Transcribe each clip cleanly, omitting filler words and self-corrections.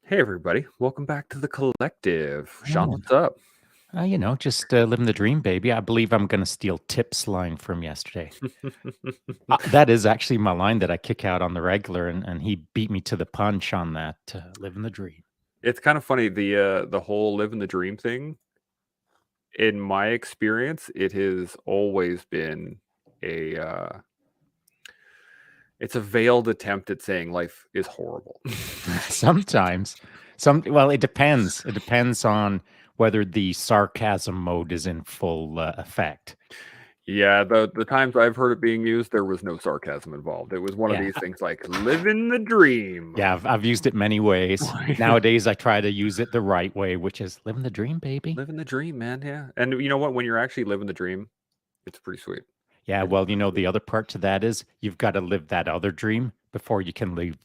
Hey everybody, welcome back to the collective. Sean, Man, what's up? just living the dream, baby. I believe I'm going to steal Tip's line from yesterday. That is actually my line that I kick out on the regular, and he beat me to the punch on that. Living the dream. It's kind of funny the whole living the dream thing. In my experience, it has always been a it's a veiled attempt at saying life is horrible. Sometimes, well, it depends. It depends on whether the sarcasm mode is in full effect. Yeah, the times I've heard it being used, there was no sarcasm involved. It was one of Yeah, these things like living the dream. yeah. I've used it many ways. Nowadays, I try to use it the right way, which is living the dream, baby. Living the dream, man. Yeah, and you know what? When you're actually living the dream, it's pretty sweet. Yeah, It's well, pretty sweet. the other part to that is you've got to live that other dream before you can live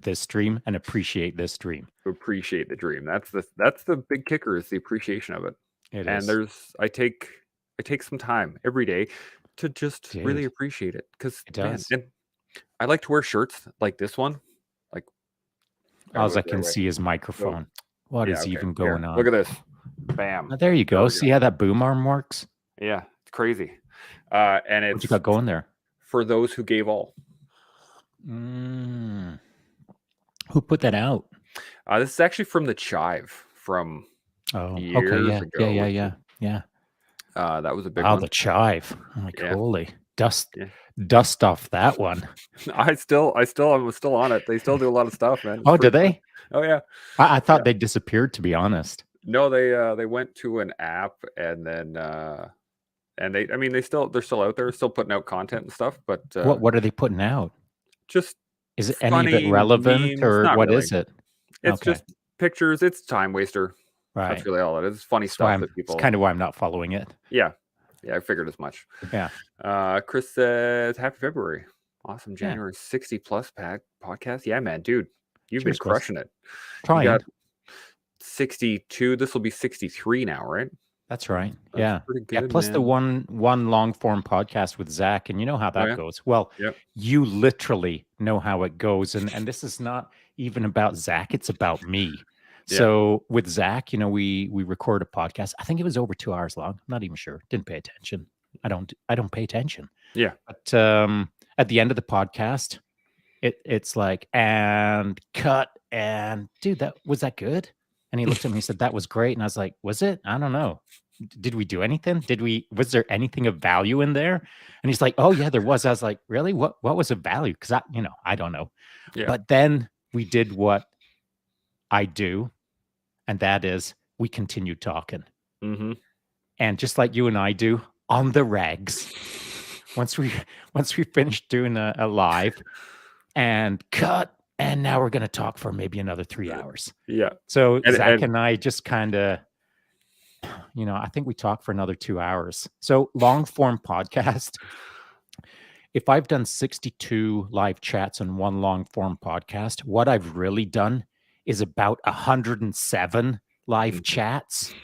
this dream and appreciate this dream. Appreciate the dream. That's the big kicker is the appreciation of it. It And is, I take some time every day to just really dude. appreciate it because It man, does. and I like to wear shirts like this one. Like All I wait, can wait. see is Oh microphone. What yeah, is okay. even Here, going look on? at this. Bam. Oh, there you There go. we go. See how that boom arm works? Yeah, it's crazy. And What you it's got going there? for those who gave all. Mm, who put that out? This is actually from the Chive from Oh, okay. years Yeah, yeah, ago, yeah, which yeah, is yeah. that was a big Wow, one. the chive. I'm like, Yeah, holy yeah. dust off that one. I'm still on it. They still do a lot of stuff, man. It's Oh, did pretty fun. they? Oh yeah, I yeah. thought they disappeared, to be honest. No, they went to an app and then and I mean they're still out there, still putting out content and stuff, but What are they putting out? just Is it any of it funny relevant memes. or Not what really. is it? It's Okay. just pictures. It's time waster. That's Right. really all it is. It's funny That's why stuff I'm that it's people. kind of why I'm not following it. Yeah, yeah. I figured as much. Yeah. Chris says happy February. Awesome Yeah. January 60 plus pack podcast. Yeah, man, dude, you've been Cheers, Chris. crushing it. You got Trying. 62. This will be 63 now, right? That's right. That's Yeah. pretty Yeah. good, Plus the man. one long form podcast with Zach, and you know how Oh, that yeah? goes. Well, Yep. you literally know how it goes, and this is not even about Zach; it's about me. Yeah. So with Zach, we record a podcast. I think it was over 2 hours long. I'm not even sure. Didn't pay attention. I don't pay attention. Yeah. But at the end of the podcast, it's like and cut and dude, that was that good? And he looked at me and said that was great, and I was like, was it? I don't know. Did we do anything? Was there anything of value in there? And he's like, oh yeah, there was. I was like, really? What was of value? Because I don't know. Yeah. But then we did what I do, and that is we continued talking. Mm-hmm. And just like you and I do on the regs, once we finished doing a live and cut, and now we're going to talk for maybe another 3 hours. Yeah. So Zach And and I just kind of, I think we talked for another 2 hours. So long form podcast. If I've done 62 live chats and one long form podcast, what I've really done is about 107 live chats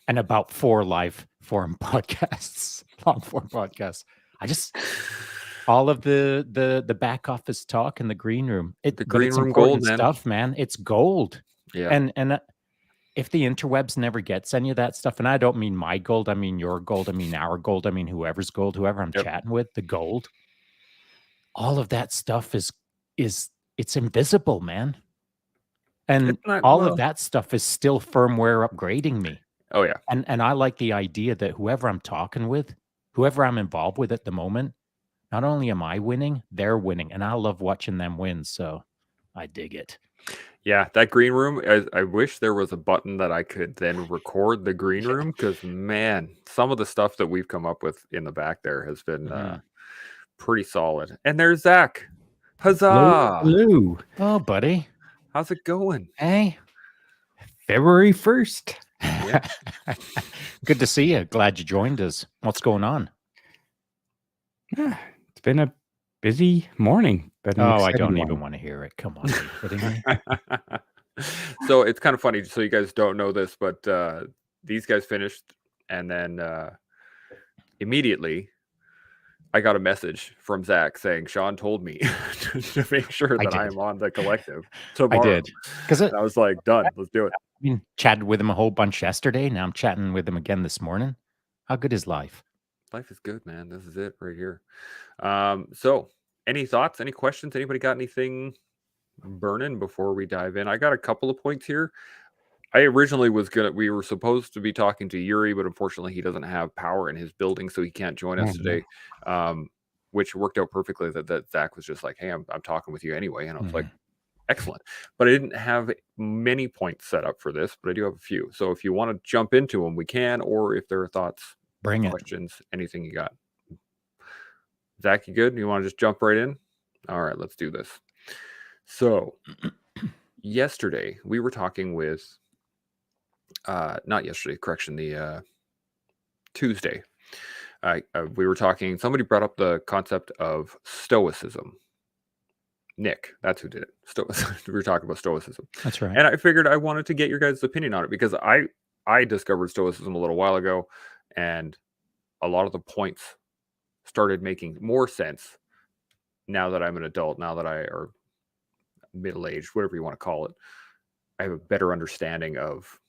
and about 4 live form podcasts, long form podcasts. I just all of the back office talk in the green room. the But green it's room gold, important man. stuff, man. It's gold. Yeah. And if the interwebs never gets any of that stuff, and I don't mean my gold, I mean your gold, I mean our gold, I mean whoever's gold, whoever I'm Yep. chatting with, the gold. All of that stuff is it's invisible, man. And It's not all of well. that stuff is still firmware upgrading me. Oh yeah. And I like the idea that whoever I'm talking with, whoever I'm involved with at the moment, not only am I winning, they're winning. And I love watching them win. So I dig it. Yeah, that green room. I wish there was a button that I could then record the green Yeah. room because man, some of the stuff that we've come up with in the back there has been pretty solid. And there's Zach. Huzzah! Hello. Oh, buddy. How's it going? Hey. February 1st. Yeah. Good to see you. Glad you joined us. What's going on? It's been a busy morning, but an Oh, I exciting don't one. even want to hear it. Come on. Are you kidding me? So it's kind of funny. So you guys don't know this, but these guys finished, and then immediately I got a message from Zach saying Shaun told me to make sure I that I did. am on the collective I tomorrow. did. Because And I was like, done. Let's do it. chatted with him a whole bunch yesterday. Now I'm chatting with him again this morning. How good is life? Life is good, man. This is it right here. So any thoughts, any questions? Anybody got anything burning before we dive in? I got a couple of points here. I originally we were supposed to be talking to Yuri, but unfortunately he doesn't have power in his building, so he can't join us today. Which worked out perfectly that Zach was just like, hey, I'm talking with you anyway. And I was like, excellent. But I didn't have many points set up for this, but I do have a few. So if you want to jump into them, we can, or if there are thoughts, Bring it. questions, anything you got. Zach, you good? You want to just jump right in? All right, let's do this. So yesterday we were talking with not yesterday, correction, the Tuesday. We were talking, somebody brought up the concept of Stoicism. Nick, that's who did it. We were talking about Stoicism. That's right. And I figured I wanted to get your guys' opinion on it because I discovered Stoicism a little while ago, and a lot of the points started making more sense now that I'm an adult, now that or middle-aged, whatever you want to call it. I have a better understanding of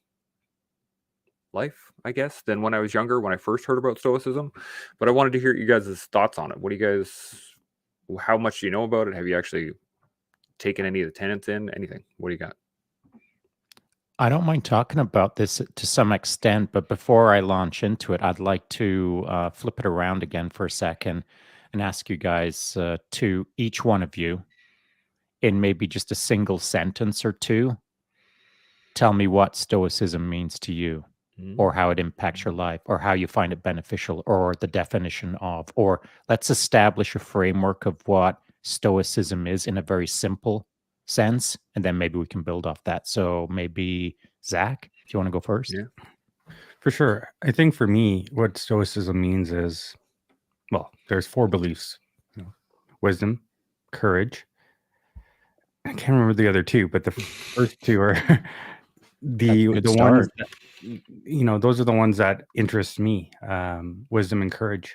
life, I guess, than when I was younger, when I first heard about Stoicism. But I wanted to hear you guys' thoughts on it. What do you guys, how much do you know about it? Have you actually taken any of the tenets in? Anything? What do you got? I don't mind talking about this to some extent, but before I launch into it, I'd like to flip it around again for a second and ask you guys to each one of you, in maybe just a single sentence or two, tell me what Stoicism means to you, or how it impacts your life, or how you find it beneficial, or the definition of, or let's establish a framework of what Stoicism is in a very simple sense, and then maybe we can build off that. So maybe Zach, if you want to go first. Yeah. For sure. I think for me, what Stoicism means is, well, there's 4 beliefs: wisdom, courage. I can't remember the other 2, but the first 2 are the ones that, those are the ones that interest me. Wisdom and courage.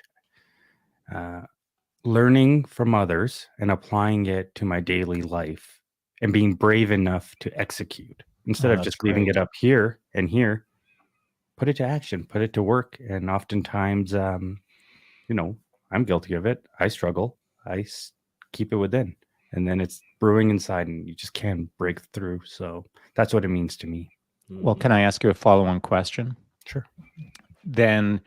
Learning from others and applying it to my daily life, and being brave enough to execute instead of just leaving it up here and here. Put it to action, put it to work. And oftentimes, I'm guilty of it. I struggle. I keep it within, and then it's brewing inside, and you just can't break through. So that's what it means to me. Well, can I ask you a follow-on question? Sure. Then,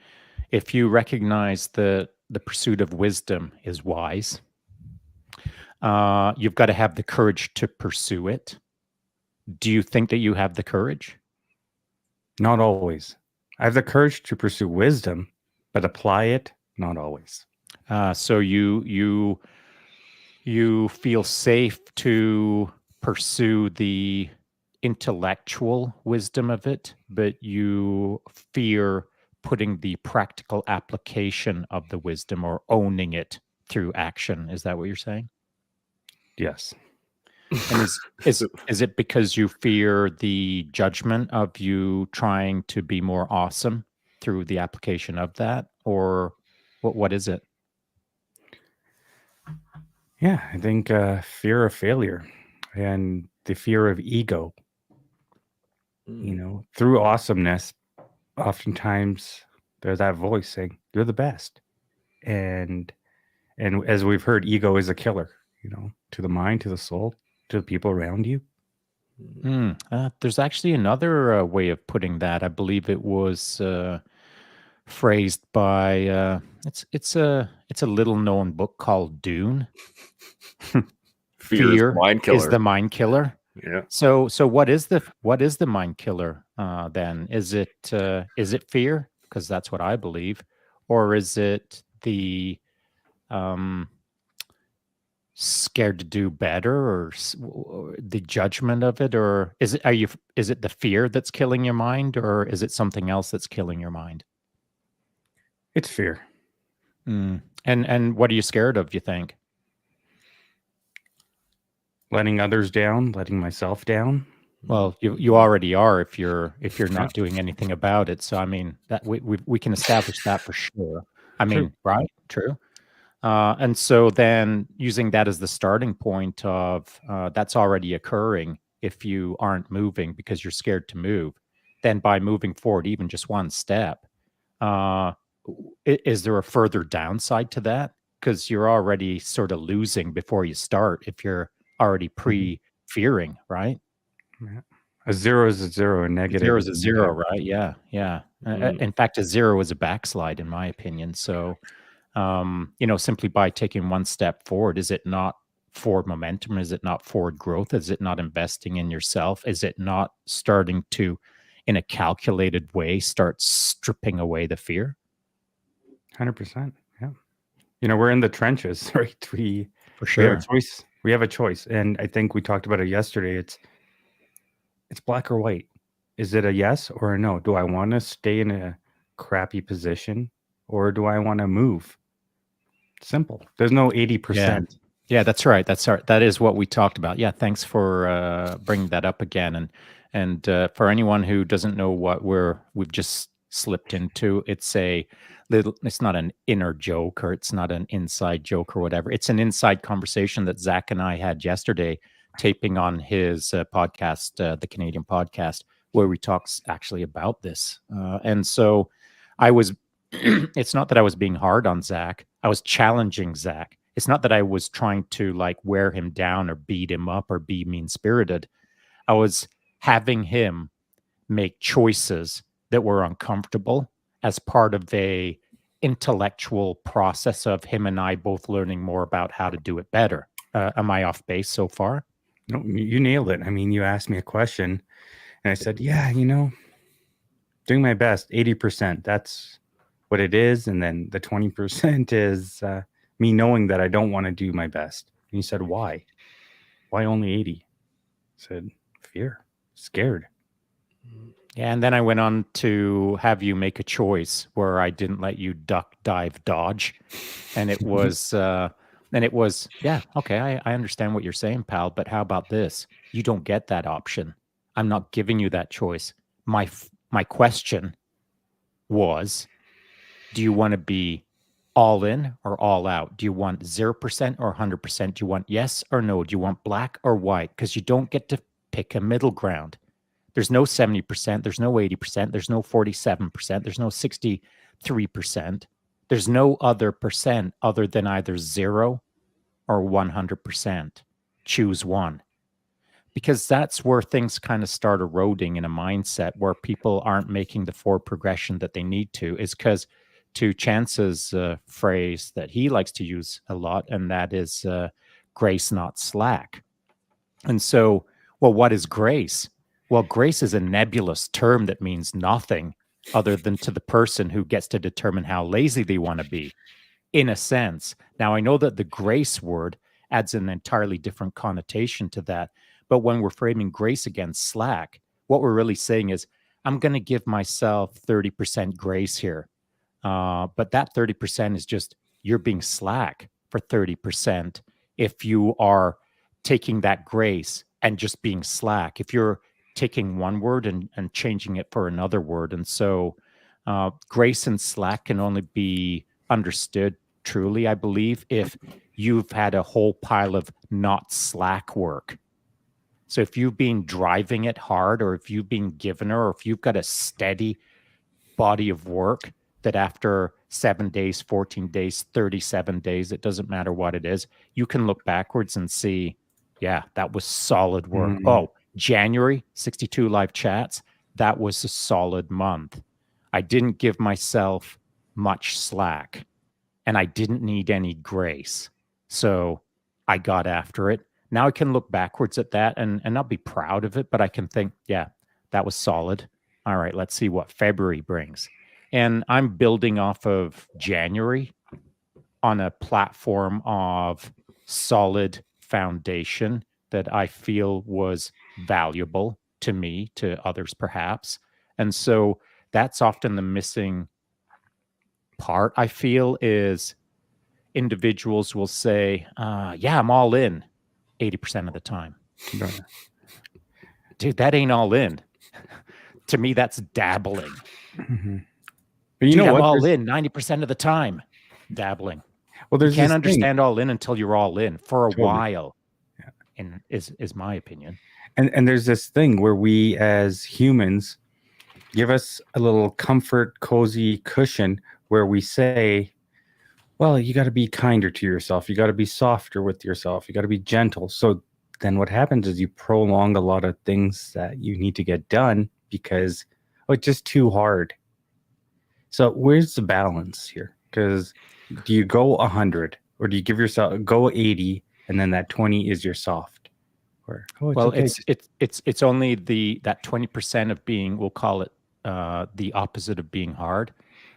if you recognize the pursuit of wisdom is wise, you've got to have the courage to pursue it. Do you think that you have the courage? Not always. I have the courage to pursue wisdom, but apply it, not always. So you feel safe to pursue the intellectual wisdom of it, but you fear putting the practical application of the wisdom or owning it through action. Is that what you're saying? Yes. And is it because you fear the judgment of you trying to be more awesome through the application of that, or what is it? Yeah, I think fear of failure and the fear of ego. Through awesomeness, oftentimes there's that voice saying you're the best, and as we've heard, ego is a killer. To the mind, to the soul, to the people around you. There's actually another way of putting that. I believe it was phrased by it's a little known book called Dune. Fear is the mind killer. Yeah. So what is the mind killer then? Is it fear? Because that's what I believe, or is it the scared to do better, or the judgment of it, or is it the fear that's killing your mind, or is it something else that's killing your mind? It's fear. And what are you scared of, you think? Letting others down, letting myself down. Well, you already are if you're not doing anything about it. So I mean that we can establish that for sure. I mean, right? True. And so then using that as the starting point of that's already occurring if you aren't moving because you're scared to move, then by moving forward, even just one step, uh, is there a further downside to that? Because you're already sort of losing before you start if you're already pre-fearing, right? Yeah. A zero is a zero, a negative Zero is is a a zero, negative. right? Yeah, yeah. Mm. In fact, a zero is a backslide, in my opinion. So, simply by taking one step forward, is it not forward momentum? Is it not forward growth? Is it not investing in yourself? Is it not starting to, in a calculated way, start stripping away the fear? 100%. Yeah. We're in the trenches, right? For We have a sure. choice. We have a choice. And I think we talked about it yesterday. It's black or white. Is it a yes or a no? Do I want to stay in a crappy position or do I want to move? Simple. There's no Yeah. 80%. Yeah, that's right. That is what we talked about. Yeah, thanks for bringing that up again. And for anyone who doesn't know what we've just slipped into, it's not an inner joke or it's not an inside joke or whatever. It's an inside conversation that Zach and I had yesterday, taping on his podcast, the Canadian podcast, where we talked actually about this. And so I was. It's not that I was being hard on Zach. I was challenging Zach. It's not that I was trying to like wear him down or beat him up or be mean spirited. I was having him make choices that were uncomfortable as part of a intellectual process of him and I both learning more about how to do it better. Am I off base so far? No, you nailed it. I mean, you asked me a question and I said, yeah, doing my best, 80%. That's what it is. And then the 20% is me knowing that I don't want to do my best. And you said, why? Why only 80? I said, fear, scared. Yeah, and then I went on to have you make a choice where I didn't let you duck, dive, dodge, and it was, yeah, okay, I understand what you're saying, pal, but how about this? You don't get that option. I'm not giving you that choice. My question was, do you want to be all in or all out? Do you want 0% or 100%? Do you want yes or no? Do you want black or white? Because you don't get to pick a middle ground. There's no 70%. There's no 80%. There's no 47%. There's no 63%. There's no other percent other than either 0 or 100%. Choose one. Because that's where things kind of start eroding in a mindset where people aren't making the forward progression that they need to, is because to Chance's phrase that he likes to use a lot, and that is grace, not slack. And so, well, what is grace? Well, grace is a nebulous term that means nothing other than to the person who gets to determine how lazy they want to be, in a sense. Now, I know that the grace word adds an entirely different connotation to that. But when we're framing grace against slack, what we're really saying is, I'm going to give myself 30% grace here. But that 30% is just you're being slack for 30%. If you are taking that grace and just being slack, if you're taking one word and changing it for another word. And so grace and slack can only be understood truly, I believe, if you've had a whole pile of not slack work. So if you've been driving it hard, or if you've been given her, or if you've got a steady body of work that after 7 days, 14 days, 37 days, it doesn't matter what it is, you can look backwards and see, yeah, that was solid work. Mm-hmm. Oh, January, 62 live chats, that was a solid month. I didn't give myself much slack and I didn't need any grace. So I got after it. Now I can look backwards at that and not be proud of it, but I can think, yeah, that was solid. All right, let's see what February brings. And I'm building off of January on a platform of solid foundation that I feel was valuable to me, to others perhaps. And so that's often the missing part, I feel, is individuals will say, yeah, I'm all in 80% of the time. Right. Dude, that ain't all in. To me, that's dabbling. Mm-hmm. But Dude, know I'm what? all in 90% of the time. Dabbling. Well, You there's can't this thing. understand all in until you're all in for a Totally. while. Yeah. And is my opinion. And there's this thing where we as humans give us a little comfort, cozy cushion where we say, well, you got to be kinder to yourself. You got to be softer with yourself. You got to be gentle. So then what happens is you prolong a lot of things that you need to get done because it's just too hard. So where's the balance here? Because do you go 100 or do you give yourself go 80 and then that 20 is your soft? Or it's only that 20% of being, we'll call it the opposite of being hard.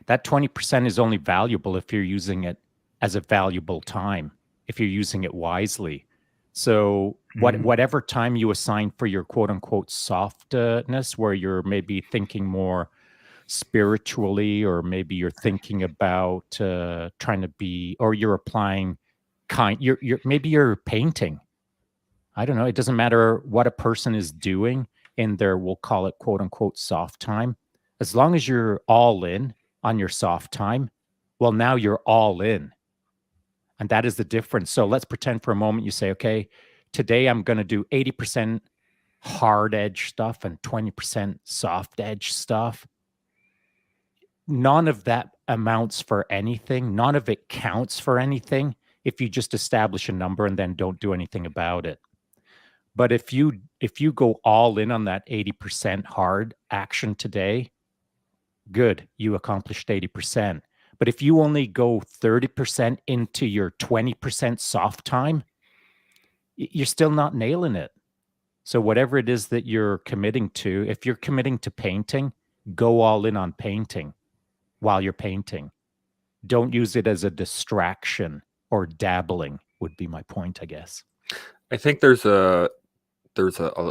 That 20% is only valuable if you're using it as a valuable time, if you're using it wisely. So whatever time you assign for your quote unquote softness, where you're maybe thinking more spiritually, or maybe you're thinking about trying to be, or you're applying maybe you're painting. I don't know. It doesn't matter what a person is doing in their, we'll call it quote unquote soft time. As long as you're all in on your soft time, well, now you're all in. And that is the difference. So let's pretend for a moment you say, okay, today I'm going to do 80% hard edge stuff and 20% soft edge stuff. None of that amounts for anything. None of it counts for anything if you just establish a number and then don't do anything about it. But if you go all in on that 80% hard action today, good, you accomplished 80%. But if you only go 30% into your 20% soft time, you're still not nailing it. So whatever it is that you're committing to, if you're committing to painting, go all in on painting while you're painting. Don't use it as a distraction, or dabbling would be my point, I guess. I think there's a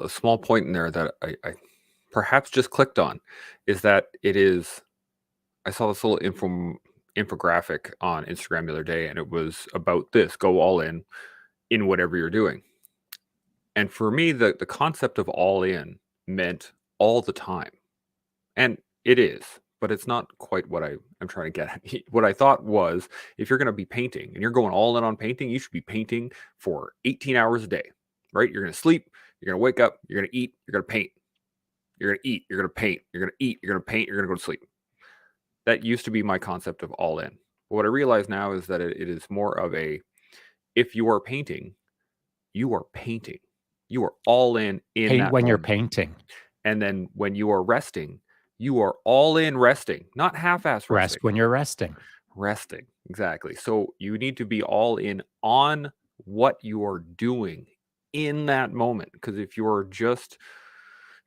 small point in there that I perhaps just clicked on, is that it is, I saw this little infographic on Instagram the other day, and it was about this: go all in whatever you're doing. And for me, the concept of all in meant all the time. And it is, but it's not quite what I'm trying to get at. What I thought was, if you're going to be painting and you're going all in on painting, you should be painting for 18 hours a day, right? You're going to sleep, you're going to wake up, you're going to eat, you're going to paint. You're going to eat, you're going to paint, you're going to eat, you're going to paint, you're going to go to sleep. That used to be my concept of all in. But what I realize now is that it is more of a, if you are painting, you are painting. You are all in Paint that when moment. you're painting. And then when you are resting, you are all in resting, not half-ass resting. Rest when you're resting. Resting, exactly. So you need to be all in on what you are doing in that moment. Because if you're just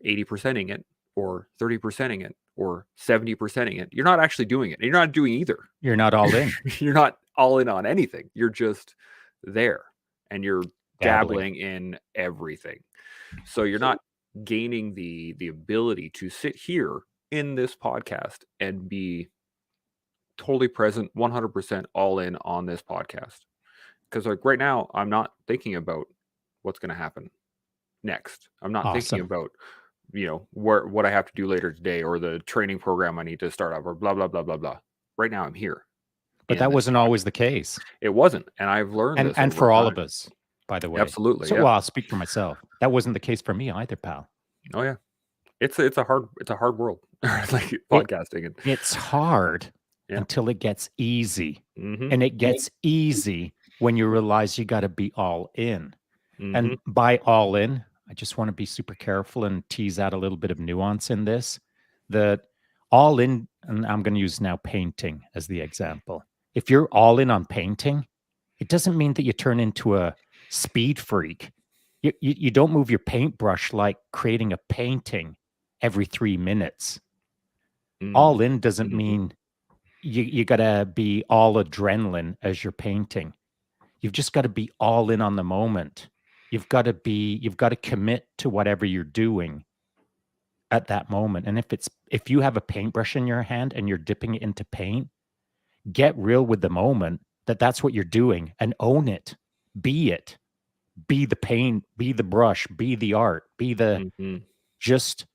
80%ing it, or 30%ing it, or 70%ing it, you're not actually doing it. You're not doing either. You're not all in. You're not all in on anything. You're just there, and you're dabbling in everything. So you're not gaining the ability to sit here in this podcast and be totally present, 100% all in on this podcast. Because like right now, I'm not thinking about what's going to happen next. I'm not thinking about, what I have to do later today, or the training program I need to start up, or blah, blah, blah, blah, blah. Right now I'm here. But that wasn't always the case. It wasn't. And I've learned this. And for all of us, by the way. Absolutely. So, well, I'll speak for myself. That wasn't the case for me either, pal. Oh yeah. It's a hard world. Like podcasting. It's hard until it gets easy. Mm-hmm. And it gets easy when you realize you got to be all in. Mm-hmm. And by all in, I just want to be super careful and tease out a little bit of nuance in this. That all in, and I'm going to use now painting as the example. If you're all in on painting, it doesn't mean that you turn into a speed freak. You don't move your paintbrush like creating a painting every 3 minutes. Mm-hmm. All in doesn't mean you got to be all adrenaline as you're painting. You've just got to be all in on the moment. You've got to commit to whatever you're doing at that moment. And if you have a paintbrush in your hand and you're dipping it into paint, get real with the moment that's what you're doing, and own it. Be it. Be the paint, be the brush, be the art, be the just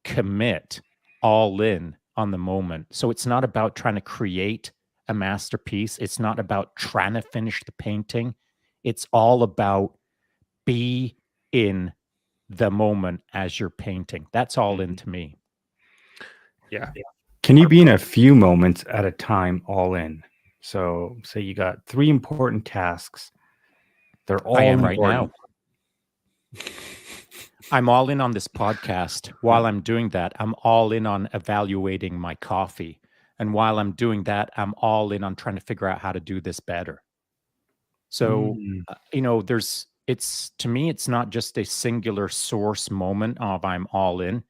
commit all in on the moment. So it's not about trying to create a masterpiece. It's not about trying to finish the painting. It's all about be in the moment as you're painting. That's all into me. Yeah. Can you be in a few moments at a time all in? So say you got 3 important tasks. They're all I am important. right now. I'm all in on this podcast. While I'm doing that, I'm all in on evaluating my coffee. And while I'm doing that, I'm all in on trying to figure out how to do this better. So, to me, it's not just a singular source moment of I'm all in.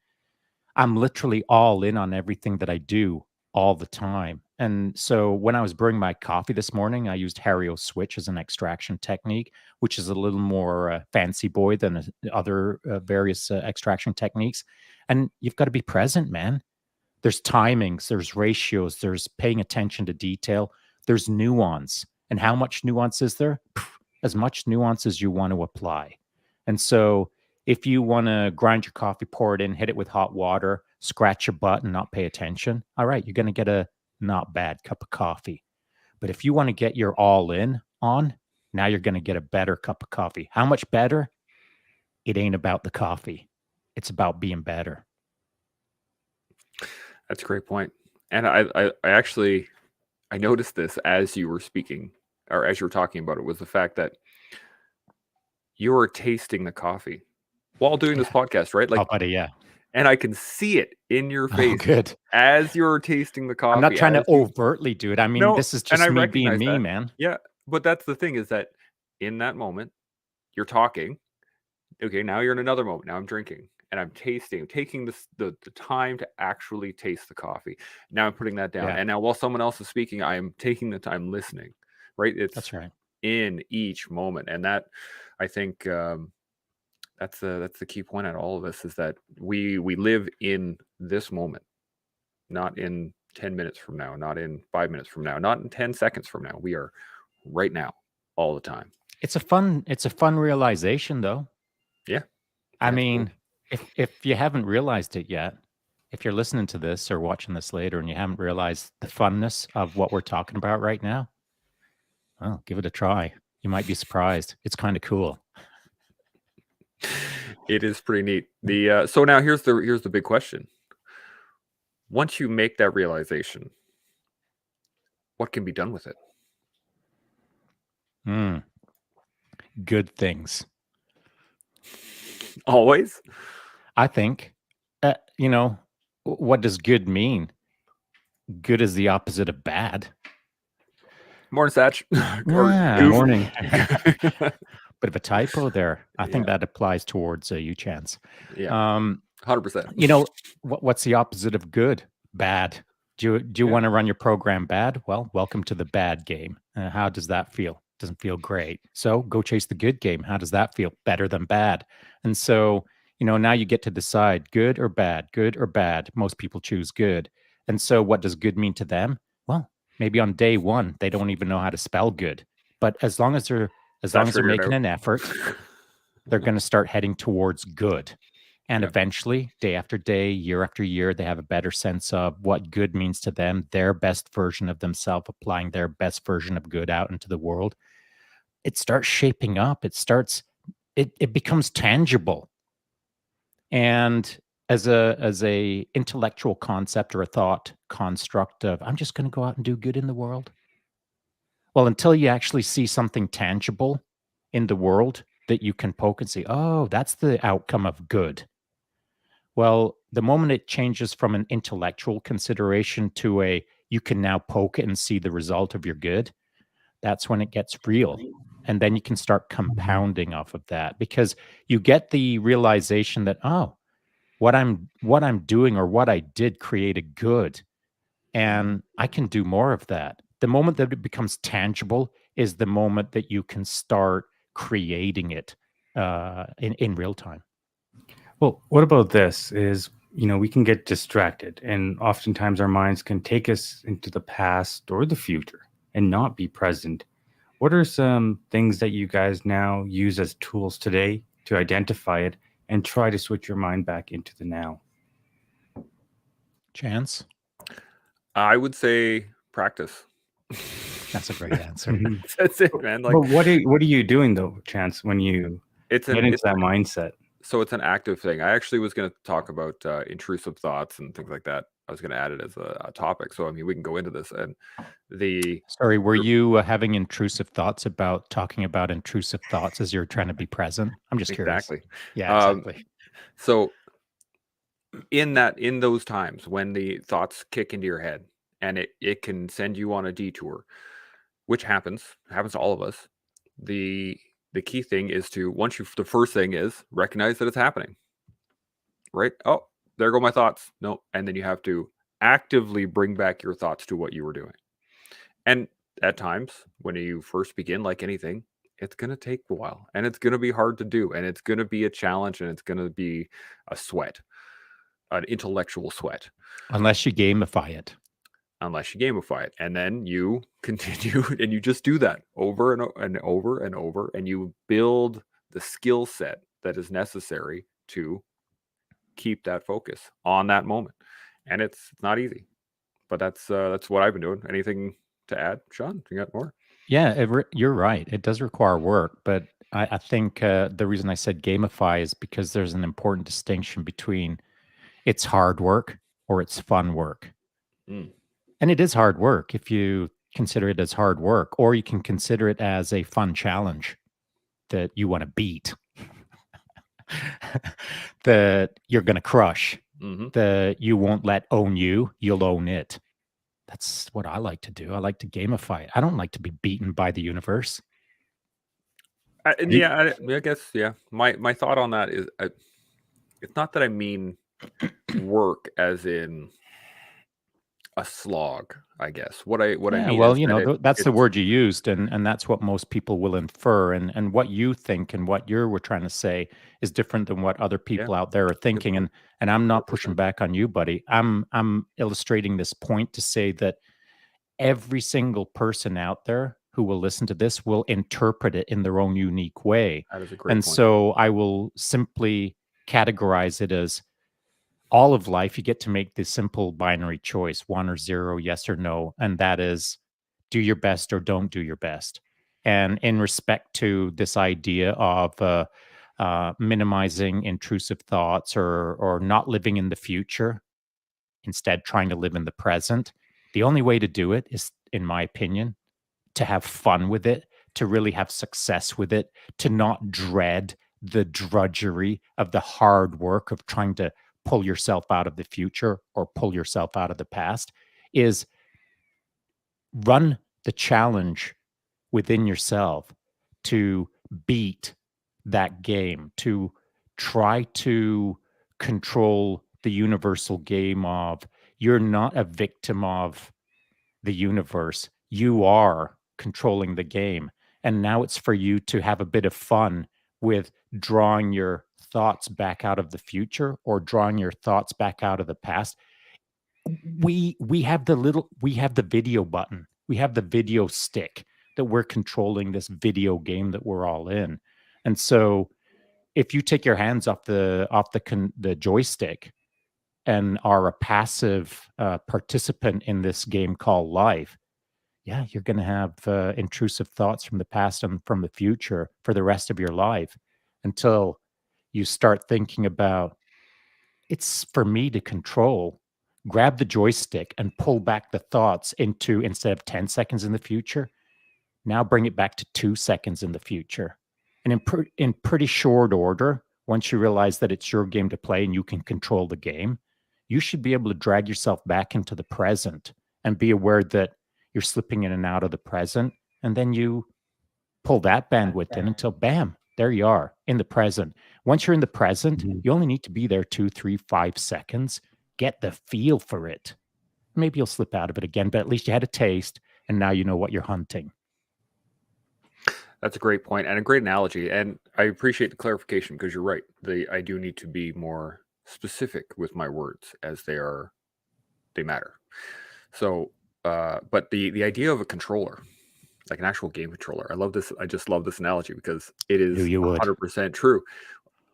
I'm literally all in on everything that I do all the time. And so when I was brewing my coffee this morning, I used Hario switch as an extraction technique, which is a little more fancy boy than other various extraction techniques. And you've got to be present, man. There's timings, there's ratios, there's paying attention to detail, there's nuance. And how much nuance is there? As much nuance as you want to apply. And so if you want to grind your coffee, pour it in, hit it with hot water, scratch your butt and not pay attention, all right, you're going to get a not bad cup of coffee. But if you want to get your all in on, now you're going to get a better cup of coffee. How much better? It ain't about the coffee. It's about being better. That's a great point. And I actually, I noticed this as you were speaking, or as you were talking about it, was the fact that you were tasting the coffee while doing this podcast, right? Like, buddy, yeah. And I can see it in your face good. as you're tasting the coffee. I'm not trying to overtly do it. I mean, this is just me being me, man. Yeah, but that's the thing, is that in that moment, you're talking. Okay, now you're in another moment. Now I'm drinking and I'm taking the time to actually taste the coffee. Now I'm putting that down. Yeah. And now while someone else is speaking, I am taking the time listening, right? That's right. In each moment. And that, I think, that's the key point at all of this, is that we live in this moment, not in 10 minutes from now, not in 5 minutes from now, not in 10 seconds from now. We are right now, all the time. It's a fun realization, though. Yeah. I mean, if you haven't realized it yet, if you're listening to this or watching this later and you haven't realized the funness of what we're talking about right now, well, give it a try. You might be surprised. It's kind of cool. It is pretty neat. So now here's the big question. Once you make that realization, what can be done with it? Good things. Always? I think, what does good mean? Good is the opposite of bad. Morning, Satch. Yeah, morning. Bit of a typo there. I think that applies towards you, Chance. Yeah, 100%. What's the opposite of good? Bad. Do you want to run your program bad? Well, welcome to the bad game. How does that feel? Doesn't feel great. So go chase the good game. How does that feel? Better than bad. And so, now you get to decide good or bad, good or bad. Most people choose good. And so what does good mean to them? Well, maybe on day one, they don't even know how to spell good. But as long as they're making an effort, they're going to start heading towards good. And eventually, day after day, year after year, they have a better sense of what good means to them, their best version of themselves, applying their best version of good out into the world. It starts shaping up. It becomes tangible. And as a intellectual concept or a thought construct of, I'm just going to go out and do good in the world. Well, until you actually see something tangible in the world that you can poke and say, oh, that's the outcome of good. Well, the moment it changes from an intellectual consideration to you can now poke it and see the result of your good, that's when it gets real. And then you can start compounding off of that, because you get the realization that, oh, what I'm doing or what I did created good, and I can do more of that. The moment that it becomes tangible is the moment that you can start creating it in real time. Well, what about this is, we can get distracted, and oftentimes our minds can take us into the past or the future and not be present. What are some things that you guys now use as tools today to identify it and try to switch your mind back into the now? Chance? I would say practice. That's a great answer. Mhm. That's it, man. Like, But what are you doing though, Chance, when you it's get an into it's that mindset? so it's an active thing. I actually was going to talk about intrusive thoughts and things like that. I was going to add it as a topic. So I mean, we can go into this. And the Sorry, were you having intrusive thoughts about talking about intrusive thoughts as you're trying to be present? I'm just curious. exactly. Yeah, Um, exactly. so in those times when the thoughts kick into your head and it can send you on a detour, which happens to all of us. The key thing is to the first thing is recognize that it's happening. Right? Oh, there go my thoughts. No, and then you have to actively bring back your thoughts to what you were doing. And at times when you first begin, like anything, it's going to take a while and it's going to be hard to do and it's going to be a challenge and it's going to be a sweat, an intellectual sweat, Unless you gamify it. unless you gamify it. And then you continue and you just do that over and over and over, and you build the skill set that is necessary to keep that focus on that moment. And it's not easy, but that's what I've been doing. Anything to add, Shaun? You got more? Yeah, you're right. It does require work, but I think the reason I said gamify is because there's an important distinction between it's hard work or it's fun work. Mm. And it is hard work if you consider it as hard work, or you can consider it as a fun challenge that you want to beat, that you're going to crush, Mhm. that you won't let own you, you'll own it. That's what I like to do. I like to gamify it. I don't like to be beaten by the universe. And yeah, I guess, yeah. My thought on that is, it's not that I mean work as in a slog. I guess what I Yeah, mean well, is that that's the it's word you used, and that's what most people will infer, and what you think and what you were trying to say is different than what other yeah, people out there are good thinking, point. and I'm not pushing 100%. back on you, buddy. I'm illustrating this point to say that every single person out there who will listen to this will interpret it in their own unique way, That is a great and point. so I will simply categorize it as all of life. You get to make this simple binary choice, 1 or 0, yes or no, and that is do your best or don't do your best. And in respect to this idea of minimizing intrusive thoughts or not living in the future, instead trying to live in the present, the only way to do it is, in my opinion, to have fun with it, to really have success with it, to not dread the drudgery of the hard work of trying to pull yourself out of the future or pull yourself out of the past, is run the challenge within yourself to beat that game, to try to control the universal game of you're not a victim of the universe. You are controlling the game. And now it's for you to have a bit of fun with drawing your thoughts back out of the future or drawing your thoughts back out of the past. We have the video button. We have the video stick that we're controlling this video game that we're all in. And so if you take your hands off the joystick and are a passive participant in this game called life, yeah, you're going to have intrusive thoughts from the past and from the future for the rest of your life until you start thinking about it's for me to control. Grab the joystick and pull back the thoughts into, instead of 10 seconds in the future, now bring it back to 2 seconds in the future. And in pretty short order, once you realize that it's your game to play and you can control the game, you should be able to drag yourself back into the present and be aware that you're slipping in and out of the present. And then you pull that bandwidth in until bam, there you are in the present. Once you're in the present, Mhm. you only need to be there 2, 3, 5 seconds. Get the feel for it. Maybe you'll slip out of it again, but at least you had a taste and now you know what you're hunting. That's a great point and a great analogy. And I appreciate the clarification because you're right. I do need to be more specific with my words as they matter. So, but the idea of a controller, like an actual game controller, I love this. I just love this analogy because it Knew is you would. 100% true.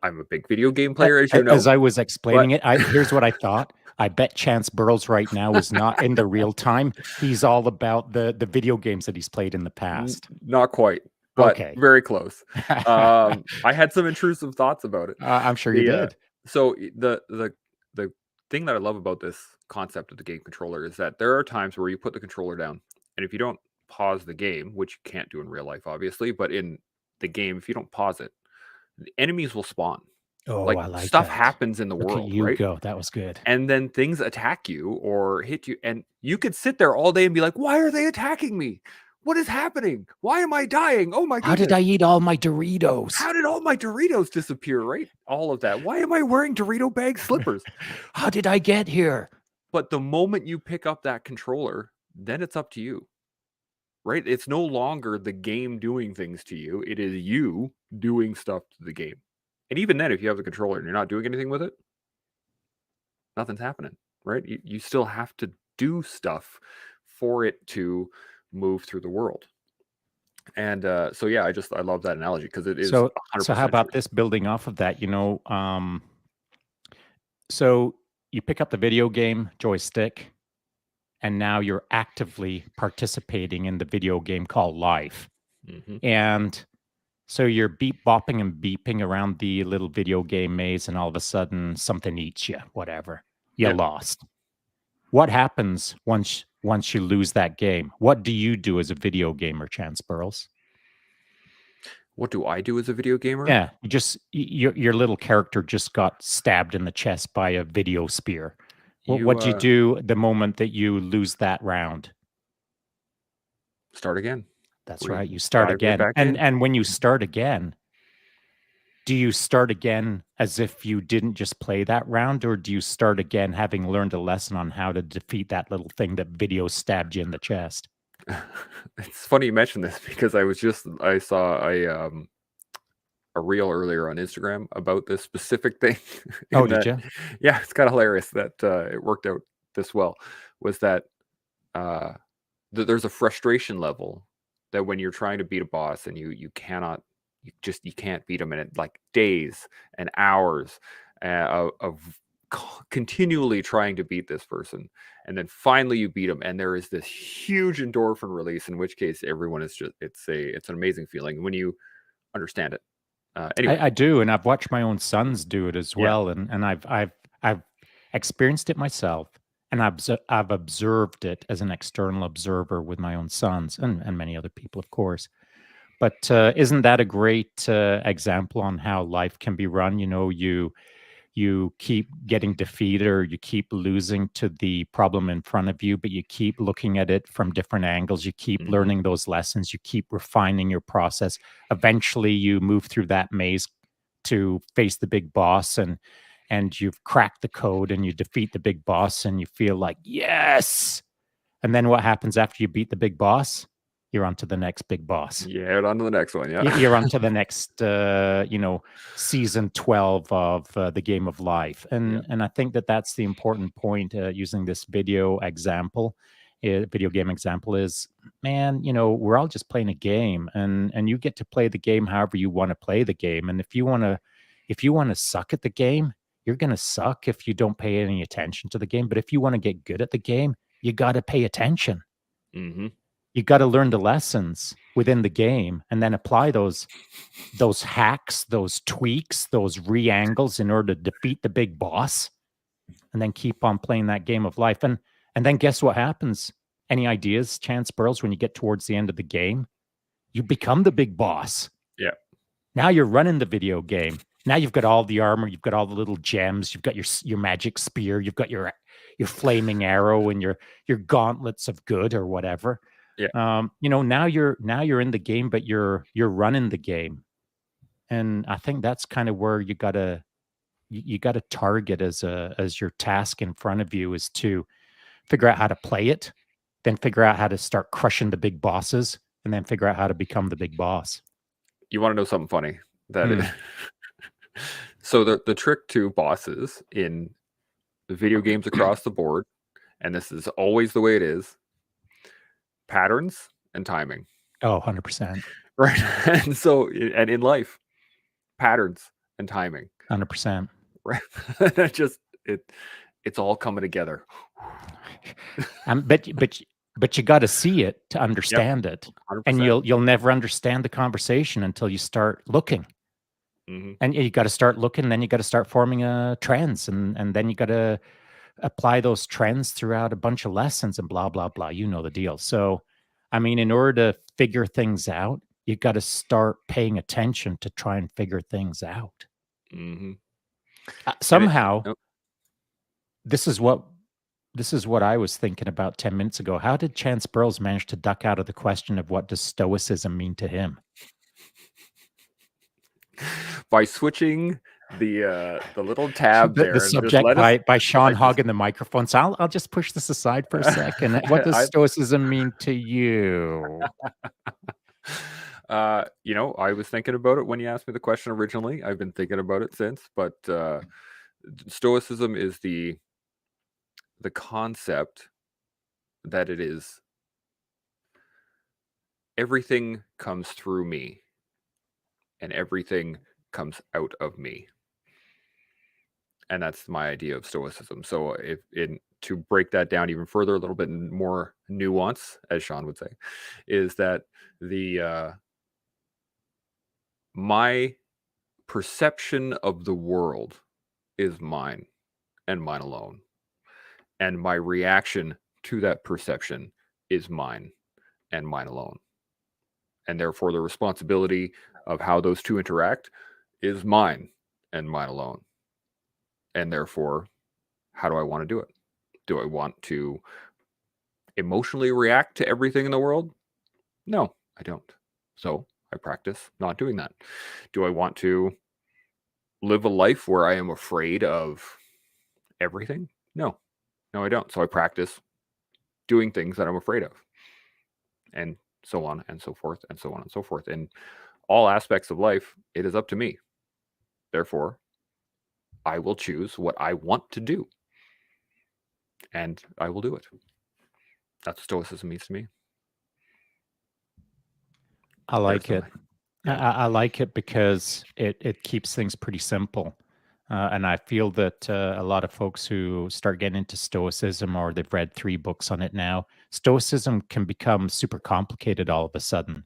I'm a big video game player, as you know, As I was explaining but it, here's what I thought. I bet Chance Burles right now is not in the real time. He's all about the video games that he's played in the past. Not quite, but Okay. very close. I had some intrusive thoughts about it. I'm sure you did. So the thing that I love about this concept of the game controller is that there are times where you put the controller down, and if you don't pause the game, which you can't do in real life, obviously, but in the game, if you don't pause it, the enemies will spawn. Oh, Like I like stuff that. happens in the Look at world, you right? go. That was good. And then things attack you or hit you, and you could sit there all day and be like, "Why are they attacking me? What is happening? Why am I dying? Oh my How did goodness! I eat all my Doritos? How did all my Doritos disappear?" Right? All of that. Why am I wearing Dorito bag slippers? How did I get here? But the moment you pick up that controller, then it's up to you, right? It's no longer the game doing things to you. It is you doing stuff to the game. And even then, if you have the controller and you're not doing anything with it, nothing's happening, right? You still have to do stuff for it to move through the world. And so, yeah, I love that analogy because it is 100% So how about true. this, building off of that, so you pick up the video game joystick, and now you're actively participating in the video game called life. Mhm. And so you're bopping and beeping around the little video game maze, and all of a sudden something eats you, whatever. You Yeah. lost. What happens once you lose that game? What do you do as a video gamer, Chance Burles? What do I do as a video gamer? Yeah, your little character just got stabbed in the chest by a video spear. What do you do the moment that you lose that round? Start again. That's right. You start dive right again. back in. And when you start again, do you start again as if you didn't just play that round, or do you start again having learned a lesson on how to defeat that little thing that video stabbed you in the chest? It's funny you mentioned this because I saw a reel earlier on Instagram about this specific thing. Oh, did you? Yeah, it's kind of hilarious that it worked out this well. Was that there's a frustration level that when you're trying to beat a boss and you can't beat them, and it like days and hours of continually trying to beat this person, and then finally you beat them, and there is this huge endorphin release, in which case everyone is just it's an amazing feeling when you understand it. Anyway, I do, and I've watched my own sons do it as Yeah. well, and I've experienced it myself, and I've observed it as an external observer with my own sons and many other people, of course. But isn't that a great example on how life can be run? You keep getting defeated, or you keep losing to the problem in front of you, but you keep looking at it from different angles. You keep Mhm. learning those lessons. You keep refining your process. Eventually, you move through that maze to face the big boss, and you've cracked the code, and you defeat the big boss, and you feel like, yes. And then what happens after you beat the big boss? You're on to the next big boss. Yeah, on to the next one. Yeah. You're on to the next, season 12 of the Game of Life. And I think that that's the important point using this video game example is, man, we're all just playing a game, and you get to play the game however you want to play the game. And if you want to suck at the game, you're going to suck if you don't pay any attention to the game. But if you want to get good at the game, you got to pay attention. Mm-hmm. You got to learn the lessons within the game and then apply those hacks, those tweaks, those re-angles in order to defeat the big boss, and then keep on playing that game of life. And then guess what happens? Any ideas, Chance Burles, when you get towards the end of the game? You become the big boss. Yeah. Now you're running the video game. Now you've got all the armor, you've got all the little gems, you've got your magic spear, you've got your flaming arrow, and your gauntlets of good or whatever. Yeah. Now you're in the game, but you're running the game. And I think that's kind of where you gotta target as your task in front of you, is to figure out how to play it, then figure out how to start crushing the big bosses, and then figure out how to become the big boss. You want to know something funny? So the trick to bosses in the video games across the board, and this is always the way it is, patterns and timing. Oh, 100%. Right. And so, and in life, patterns and timing. 100%. Right. It's all coming together. But you got to see it to understand it, 100%. and you'll never understand the conversation until you start looking. And you got to start looking, then you got to start forming trends, and then you got to apply those trends throughout a bunch of lessons and blah blah blah. You know the deal. So, I mean, in order to figure things out, you got to start paying attention to try and figure things out. Somehow, this is what I was thinking about 10 minutes ago. How did Chance Burrows manage to duck out of the question of what does Stoicism mean to him? By switching the little tab there. The subject by Shaun hogging the microphone. So I'll just push this aside for a second. What does Stoicism mean to you? I was thinking about it when you asked me the question originally. I've been thinking about it since, but Stoicism is the concept that it is everything comes through me and everything comes out of me. And that's my idea of Stoicism. So to break that down even further, a little bit more nuance, as Shaun would say, is that my perception of the world is mine and mine alone. And my reaction to that perception is mine and mine alone. And therefore, the responsibility of how those two interact is mine and mine alone. And therefore, how do I want to do it? Do I want to emotionally react to everything in the world? No, I don't. So I practice not doing that. Do I want to live a life where I am afraid of everything? No, I don't. So I practice doing things that I'm afraid of. And so on and so forth and so on and so forth. In all aspects of life, it is up to me. Therefore, I will choose what I want to do. And I will do it. That's what Stoicism means to me. I like it. Yeah. I like it because it keeps things pretty simple. And I feel that a lot of folks who start getting into Stoicism, or they've read 3 books on it now, Stoicism can become super complicated all of a sudden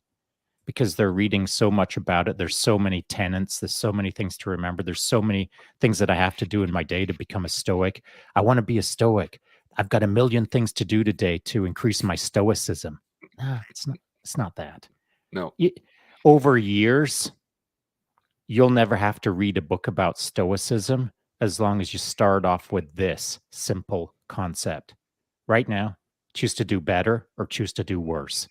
because they're reading so much about it. There's so many tenets. There's so many things to remember. There's so many things that I have to do in my day to become a Stoic. I want to be a Stoic. I've got a million things to do today to increase my Stoicism. It's not that. No. Over years, you'll never have to read a book about Stoicism as long as you start off with this simple concept. Right now, choose to do better or choose to do worse.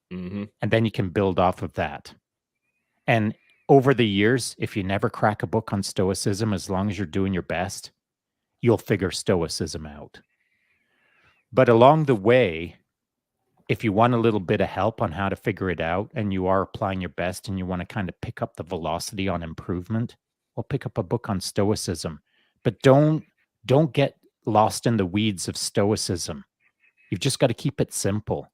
And then you can build off of that. And over the years, if you never crack a book on Stoicism, as long as you're doing your best, you'll figure Stoicism out. But along the way, if you want a little bit of help on how to figure it out and you are applying your best and you want to kind of pick up the velocity on improvement, well, pick up a book on Stoicism. But don't get lost in the weeds of Stoicism. You've just got to keep it simple.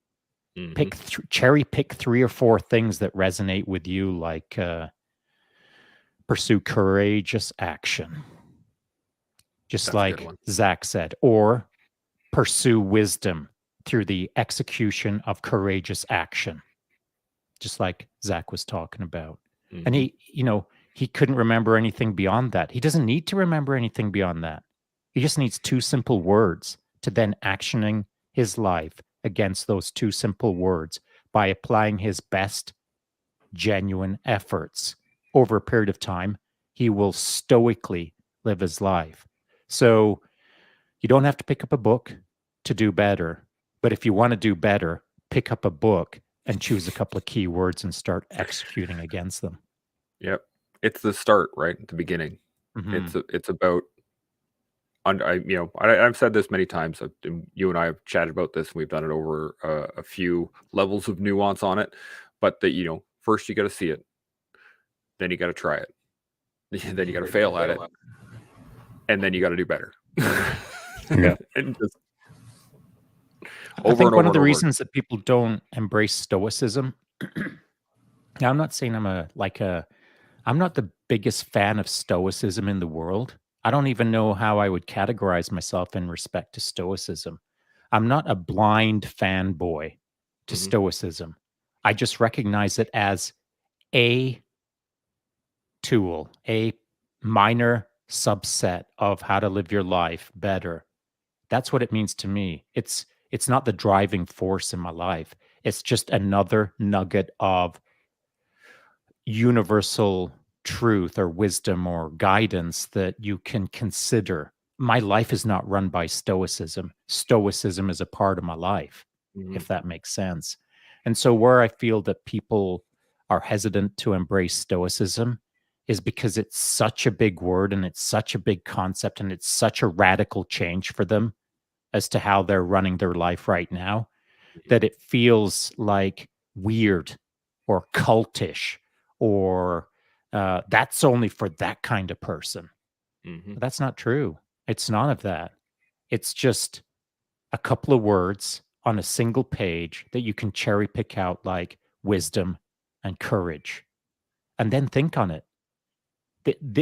Cherry pick 3 or 4 things that resonate with you, like pursue courageous action. Just That's like Zach said, or pursue wisdom through the execution of courageous action, just like Zach was talking about. And he couldn't remember anything beyond that. He doesn't need to remember anything beyond that. He just needs 2 simple words to then actioning his life against those 2 simple words by applying his best genuine efforts over a period of time. He will stoically live his life. So you don't have to pick up a book to do better. But if you want to do better, pick up a book and choose a couple of key words and start executing against them. Yep. It's the start, right? At the beginning. It's about, I've said this many times. You and I have chatted about this. We've done it over a few levels of nuance on it. But that, first you got to see it. Then you got to try it. Then you got to fail at it. And then you got to do better. Yeah. And just I think one of the reasons that people don't embrace Stoicism, now I'm not saying I'm not the biggest fan of Stoicism in the world. I don't even know how I would categorize myself in respect to Stoicism. I'm not a blind fanboy to Mhm. Stoicism. I just recognize it as a tool, a minor subset of how to live your life better. That's what it means to me. It's not the driving force in my life. It's just another nugget of universal truth or wisdom or guidance that you can consider. My life is not run by Stoicism. Stoicism is a part of my life, Mhm. if that makes sense. And so, where I feel that people are hesitant to embrace Stoicism is because it's such a big word and it's such a big concept and it's such a radical change for them as to how they're running their life right now Mhm. that it feels like weird or cultish or that's only for that kind of person. Mhm. But that's not true. It's none of that. It's just a couple of words on a single page that you can cherry pick out like wisdom and courage and then think on it.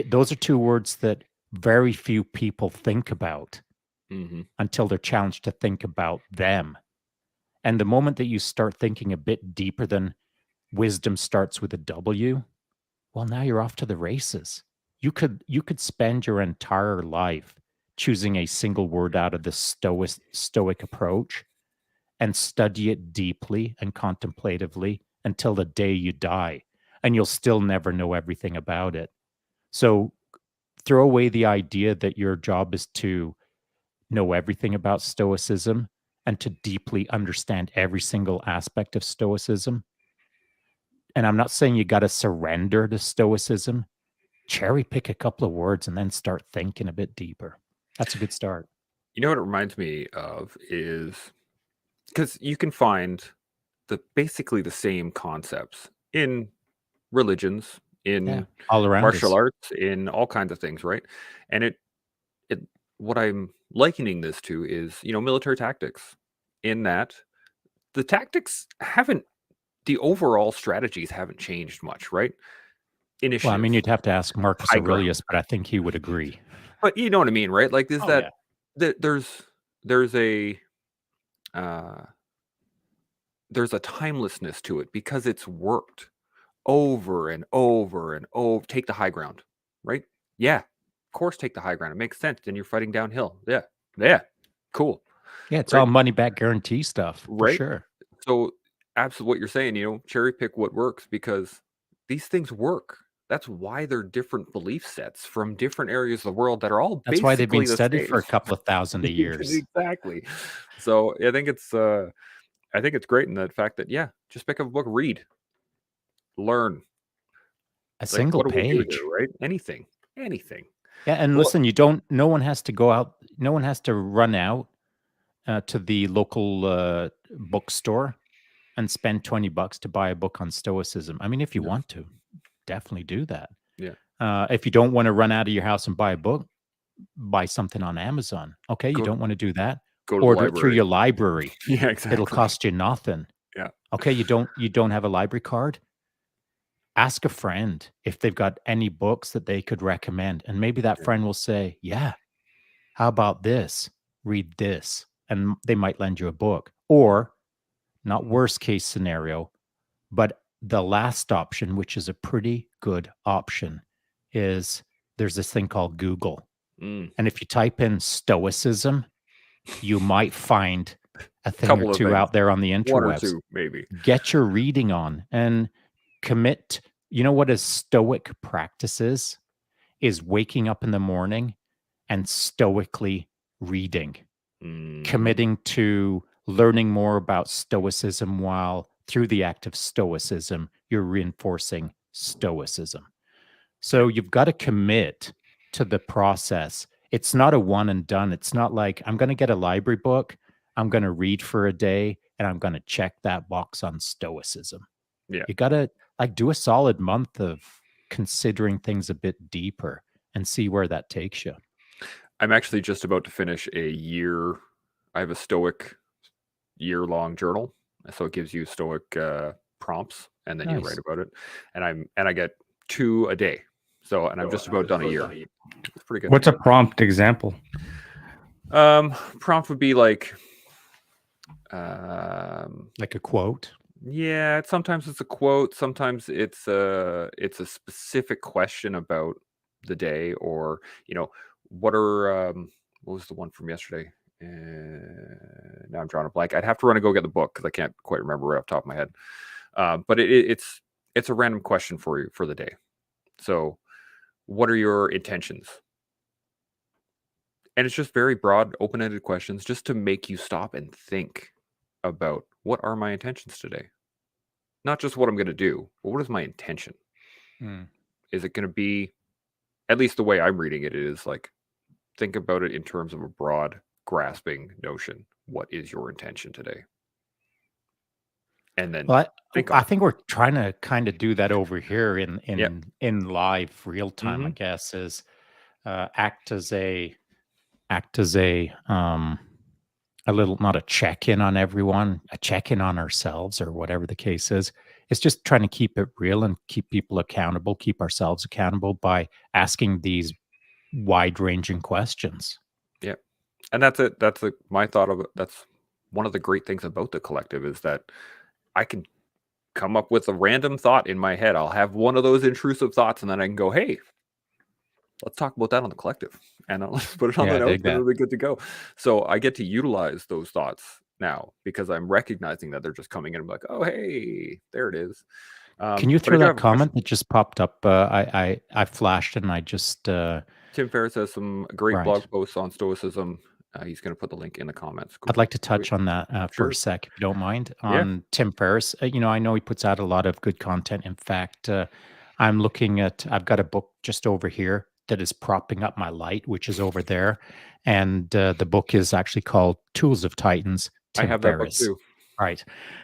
Those are two words that very few people think about Mhm. until they're challenged to think about them. And the moment that you start thinking a bit deeper than wisdom starts with a W, well, now you're off to the races. You could spend your entire life choosing a single word out of the stoic approach and study it deeply and contemplatively until the day you die, and you'll still never know everything about it. So throw away the idea that your job is to know everything about stoicism and to deeply understand every single aspect of stoicism. And I'm not saying you got to surrender to stoicism. Cherry pick a couple of words and then start thinking a bit deeper. That's a good start. You know what it reminds me of is because you can find basically the same concepts in religions, Yeah, in all around martial us. arts, in all kinds of things, right? And it what I'm likening this to is, military tactics. In that the overall strategies haven't changed much, right? Well, I mean, Initiative, you'd have to ask Marcus high ground. Aurelius, but I think he would agree. But you know what I mean, right? Like, is Oh, yeah. that there's a uh, there's a timelessness to it because it's worked over and over and over. Take the high ground, right? Yeah, of course, take the high ground. It makes sense. Then you're fighting downhill. Yeah, yeah, cool, Yeah, it's right? all money back guarantee stuff for Right. sure. So, absolutely, what you're saying, cherry pick what works because these things work. That's why they're different belief sets from different areas of the world that are all That's why they've been basically the studied same. for a couple of thousand of years. Exactly. So I think it's great in that fact that yeah, just pick up a book, read, learn. A Like single what do we do page. here, right? Anything, anything. Yeah, and Well, listen, you don't no one has to go out, no one has to run out, to the local, bookstore and spend $20 to buy a book on stoicism. I mean, if you no, want to, definitely do that. yeah, If you don't wanna run out of your house and buy a book, buy something on Amazon. Okay, you go don't wanna do that? go to the Order it through library. your library. Yeah, It'll exactly. cost you nothing. Yeah, Okay, you don't have a library card? Ask a friend if they've got any books that they could recommend, and maybe that yeah, friend will say, "Yeah, how about this? Read this." And they might lend you a book. Or, not worst case scenario, but the last option, which is a pretty good option, is there's this thing called Google. mm, And if you type in stoicism, you might find a thing or couple of two things, out there on the one or interwebs. two maybe. Get your reading on and commit. You know what a stoic practice is waking up in the morning and stoically reading, Mhm. committing to learning more about stoicism while through the act of stoicism, you're reinforcing stoicism. Yeah, So you've got to commit to the process. It's not a one and done. It's not like I'm going to get a library book, I'm going to read for a day, and I'm going to check that box on stoicism. yeah. You got to like do a solid month of considering things a bit deeper and see where that takes you. I'm actually just about to finish a year. I have a Stoic year-long journal, so it gives you Stoic prompts, and then you write Nice. about it. And I get 2 a day. So, and I've just about done a year. It's pretty good. What's a prompt example? Prompt would be like a quote. Yeah, sometimes it's a quote, sometimes it's a specific question about the day, or what are what was the one from yesterday? Now I'm drawing a blank. I'd have to run and go get the book because I can't quite remember right off the top of my head. But it's a random question for you for the day. So, what are your intentions? And it's just very broad, open-ended questions just to make you stop and think about what are my intentions today. Not just what I'm going to do, but what is my intention? Is it going to be, at least the way I'm reading it, is like, think about it in terms of a broad, grasping notion. What is your intention today? And then I think we're trying to kind of do that over here in live real time. I guess is act as a little, not a check-in on everyone, a check-in on ourselves, or whatever the case is. It's just trying to keep it real and keep people accountable, keep ourselves accountable by asking these wide-ranging questions. Yeah. And that's it. That's my thought of it. That's one of the great things about the collective, is that I can come up with a random thought in my head. I'll have one of those intrusive thoughts, and then I can go, hey, let's talk about that on the collective, and let's put it on the notes, and it'll be good to go. So I get to utilize those thoughts now because I'm recognizing that they're just coming in. I'm like, oh, hey, there it is. Can you throw that comment that just popped up? I flashed and I just... Tim Ferriss has some great blog posts on Stoicism. He's going to put the link in the comments. I'd like to touch on that for a sec, if you don't mind. On Tim Ferriss, I know he puts out a lot of good content. In fact, I'm looking at, I've got a book just over here that is propping up my light, which is over there. And the book is actually called Tools of Titans. Tim I have Ferriss. that book too. Right.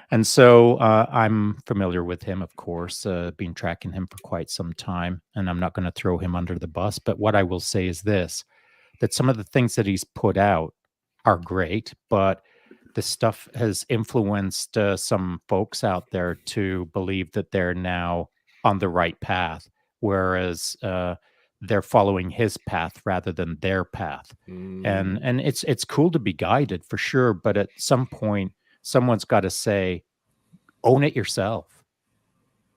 And so I'm familiar with him, of course, been tracking him for quite some time, and I'm not going to throw him under the bus. But what I will say is this, that some of the things that he's put out are great, but the stuff has influenced some folks out there to believe that they're now on the right path, whereas they're following his path rather than their path. And it's cool to be guided for sure, but at some point, someone's got to say, own it yourself.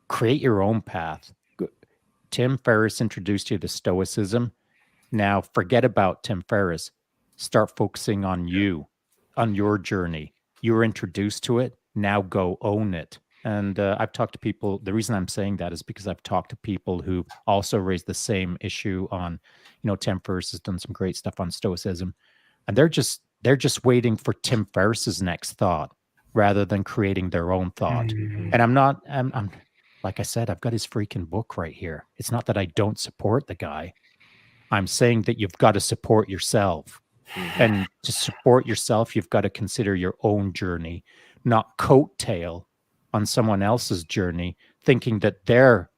Create your own path. Tim Ferriss introduced you to Stoicism. Now forget about Tim Ferriss. Start focusing on you, on your journey. You were introduced to it. Now go own it. And I've talked to people. The reason I'm saying that is because I've talked to people who also raised the same issue on, Tim Ferriss has done some great stuff on Stoicism. And they're just waiting for Tim Ferriss's next thought rather than creating their own thought. And I'm like I said, I've got his freaking book right here. It's not that I don't support the guy. I'm saying that you've got to support yourself. And to support yourself, you've got to consider your own journey, not coattail on someone else's journey, thinking that their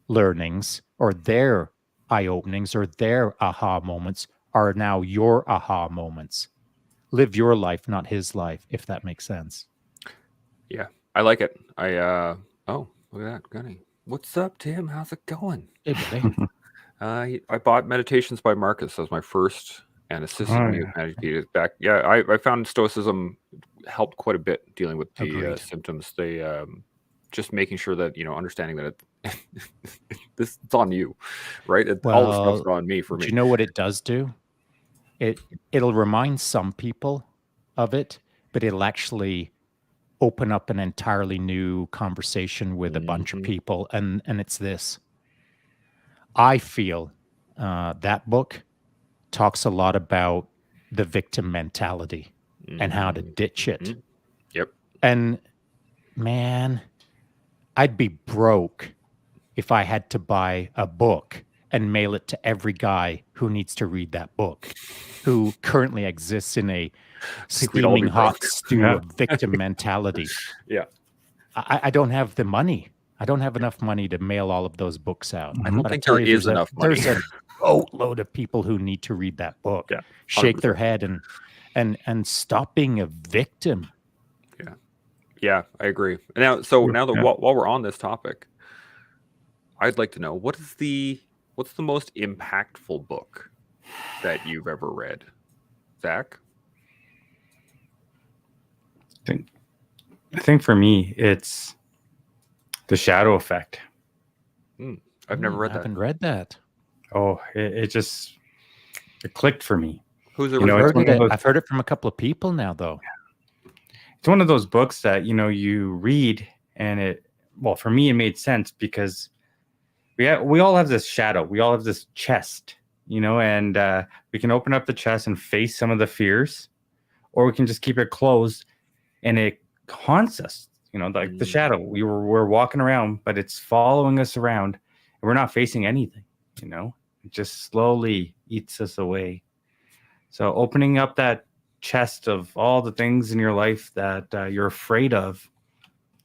learnings or their eye-openings or their aha moments are now your aha moments. Live your life, not his life, if that makes sense. Yeah, I like it. Oh, look at that, Gunny. What's up, Tim? How's it going? Hey, buddy. I bought Meditations by Marcus as my first and assisted me with meditating back. Yeah, I found Stoicism helped quite a bit dealing with the symptoms. They just making sure that understanding that it's on you, right? All the stuff's on me for me. Do you know what it does do? It'll remind some people of it, but it'll actually open up an entirely new conversation with a bunch of people, and it's this. I feel that book talks a lot about the victim mentality and how to ditch it. Yep. And man, I'd be broke if I had to buy a book and mail it to every guy who needs to read that book, who currently exists in a steaming hot stew of victim mentality. Yeah. I don't have the money. I don't have enough money to mail all of those books out. I don't think there is enough money. There's a boatload of people who need to read that book. Yeah, shake their head and stop being a victim. Yeah, I agree. Now that while we're on this topic, I'd like to know, what is the What's the most impactful book that you've ever read, Zach? I think for me, it's The Shadow Effect. I've never read I that. haven't read that. Oh, it clicked for me. Who's it? You know, I've heard it from a couple of people now, though. It's one of those books that, you read and for me, it made sense because we all have this shadow. We all have this chest, and we can open up the chest and face some of the fears, or we can just keep it closed and it haunts us, like the shadow. We're walking around, but it's following us around and we're not facing anything, it just slowly eats us away. So opening up that chest of all the things in your life that you're afraid of,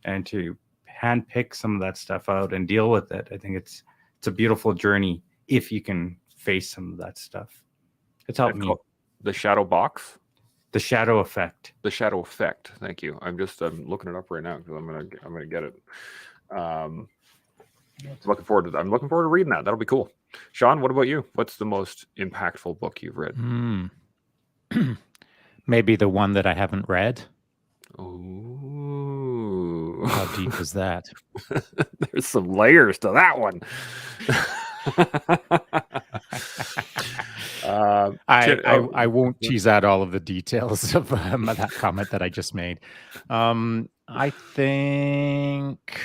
and to handpick some of that stuff out and deal with it, I think it's a beautiful journey if you can face some of that stuff. It's helped me. The Shadow Box? The Shadow Effect. The Shadow Effect. Thank you. I'm looking it up right now because I'm gonna get it. I'm looking forward to reading that. That'll be cool. Shaun, what about you? What's the most impactful book you've read? Maybe the one that I haven't read. Ooh. How deep is that? There's some layers to that one. I won't tease out all of the details of that comment that I just made. I think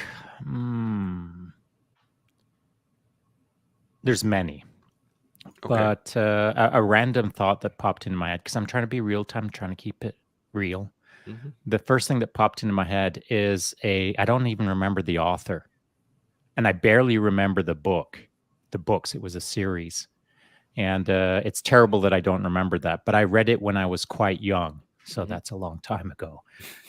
there's many. Okay. But a random thought that popped into my head, because I'm trying to be real time, trying to keep it real. Mm-hmm. The first thing that popped into my head is I don't even remember the author. And I barely remember the books. It was a series. And it's terrible that I don't remember that. But I read it when I was quite young. So that's a long time ago.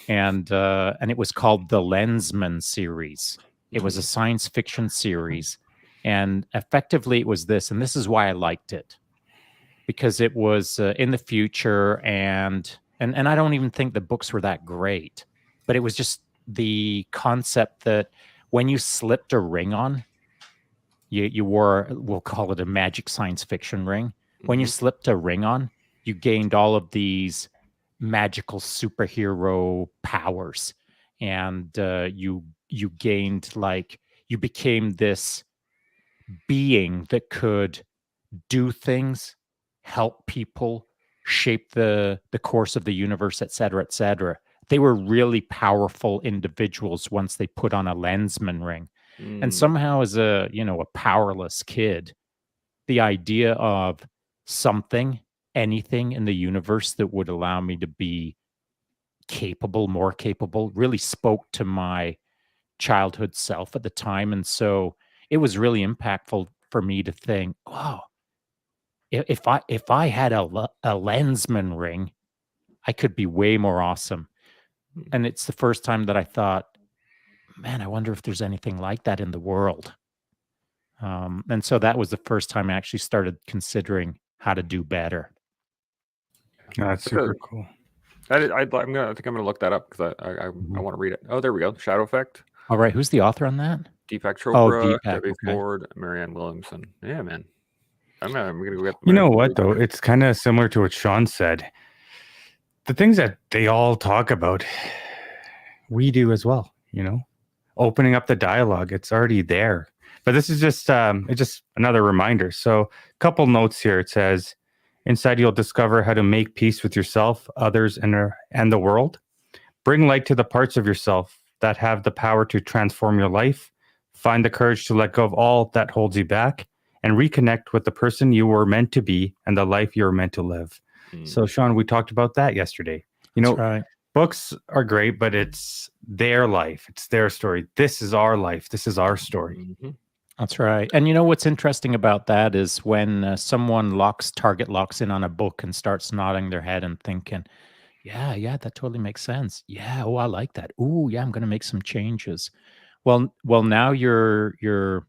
And it was called the Lensman series. It was a science fiction series. And effectively it was this, and this is why I liked it, because it was in the future, and I don't even think the books were that great, but it was just the concept that when you slipped a ring on, you wore, we'll call it a magic science fiction ring. Mm-hmm. When you slipped a ring on, you gained all of these magical superhero powers, and you gained, like, you became this being that could do things, help people, shape the course of the universe, et cetera, et cetera. They were really powerful individuals once they put on a Lensman ring. And somehow, as a powerless kid, the idea of anything in the universe that would allow me to be more capable, really spoke to my childhood self at the time. And so it was really impactful for me to think, wow, if I had a Lensman ring, I could be way more awesome. And it's the first time that I thought, man, I wonder if there's anything like that in the world. And so that was the first time I actually started considering how to do better. That's super cool. I think I'm gonna look that up because I want to read it. Oh, there we go. Shadow Effect. All right, who's the author on that? Deepak Chopra, Debbie Ford, Marianne Williamson. Yeah, man. I'm gonna go get. You know what though? It's kind of similar to what Shaun said. The things that they all talk about, we do as well. Opening up the dialogue, it's already there. But this is just it's just another reminder. So, a couple notes here. It says, inside you'll discover how to make peace with yourself, others, and the world. Bring light to the parts of yourself that have the power to transform your life. Find the courage to let go of all that holds you back, and reconnect with the person you were meant to be and the life you were meant to live. So, Shaun, we talked about that yesterday. That's right. Books are great, but it's their life. It's their story. This is our life. This is our story. Mm-hmm. That's right. And what's interesting about that is when someone target locks in on a book and starts nodding their head and thinking, yeah, that totally makes sense. Yeah, oh, I like that. Oh, yeah, I'm going to make some changes. Well, now you're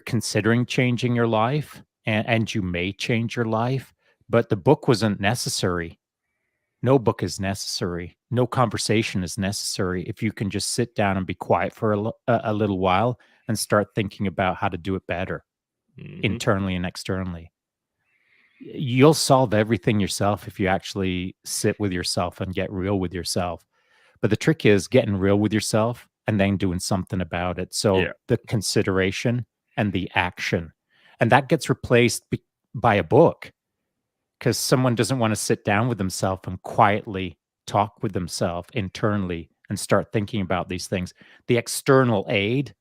considering changing your life, and you may change your life, but the book wasn't necessary. No book is necessary. No conversation is necessary if you can just sit down and be quiet for a little while and start thinking about how to do it better. internally and externally. You'll solve everything yourself if you actually sit with yourself and get real with yourself. But the trick is getting real with yourself and then doing something about it. So the consideration and the action, and that gets replaced by a book, because someone doesn't want to sit down with themselves and quietly talk with themselves internally and start thinking about these things. The external aid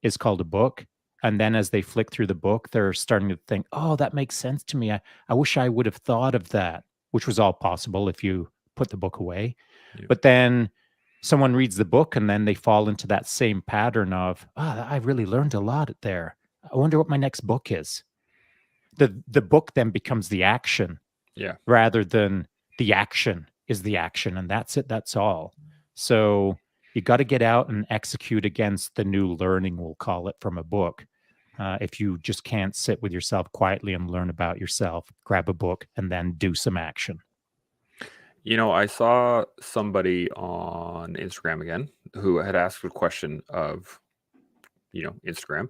is called a book. And then as they flick through the book, they're starting to think, oh, that makes sense to me. I wish I would have thought of that, which was all possible if you put the book away. Yeah. But then someone reads the book and then they fall into that same pattern of, I really learned a lot there. I wonder what my next book is. The book then becomes the action, rather than the action is the action. And that's it. That's all. So you got to get out and execute against the new learning, we'll call it, from a book. If you just can't sit with yourself quietly and learn about yourself, grab a book and then do some action. I saw somebody on Instagram again who had asked a question of, Instagram,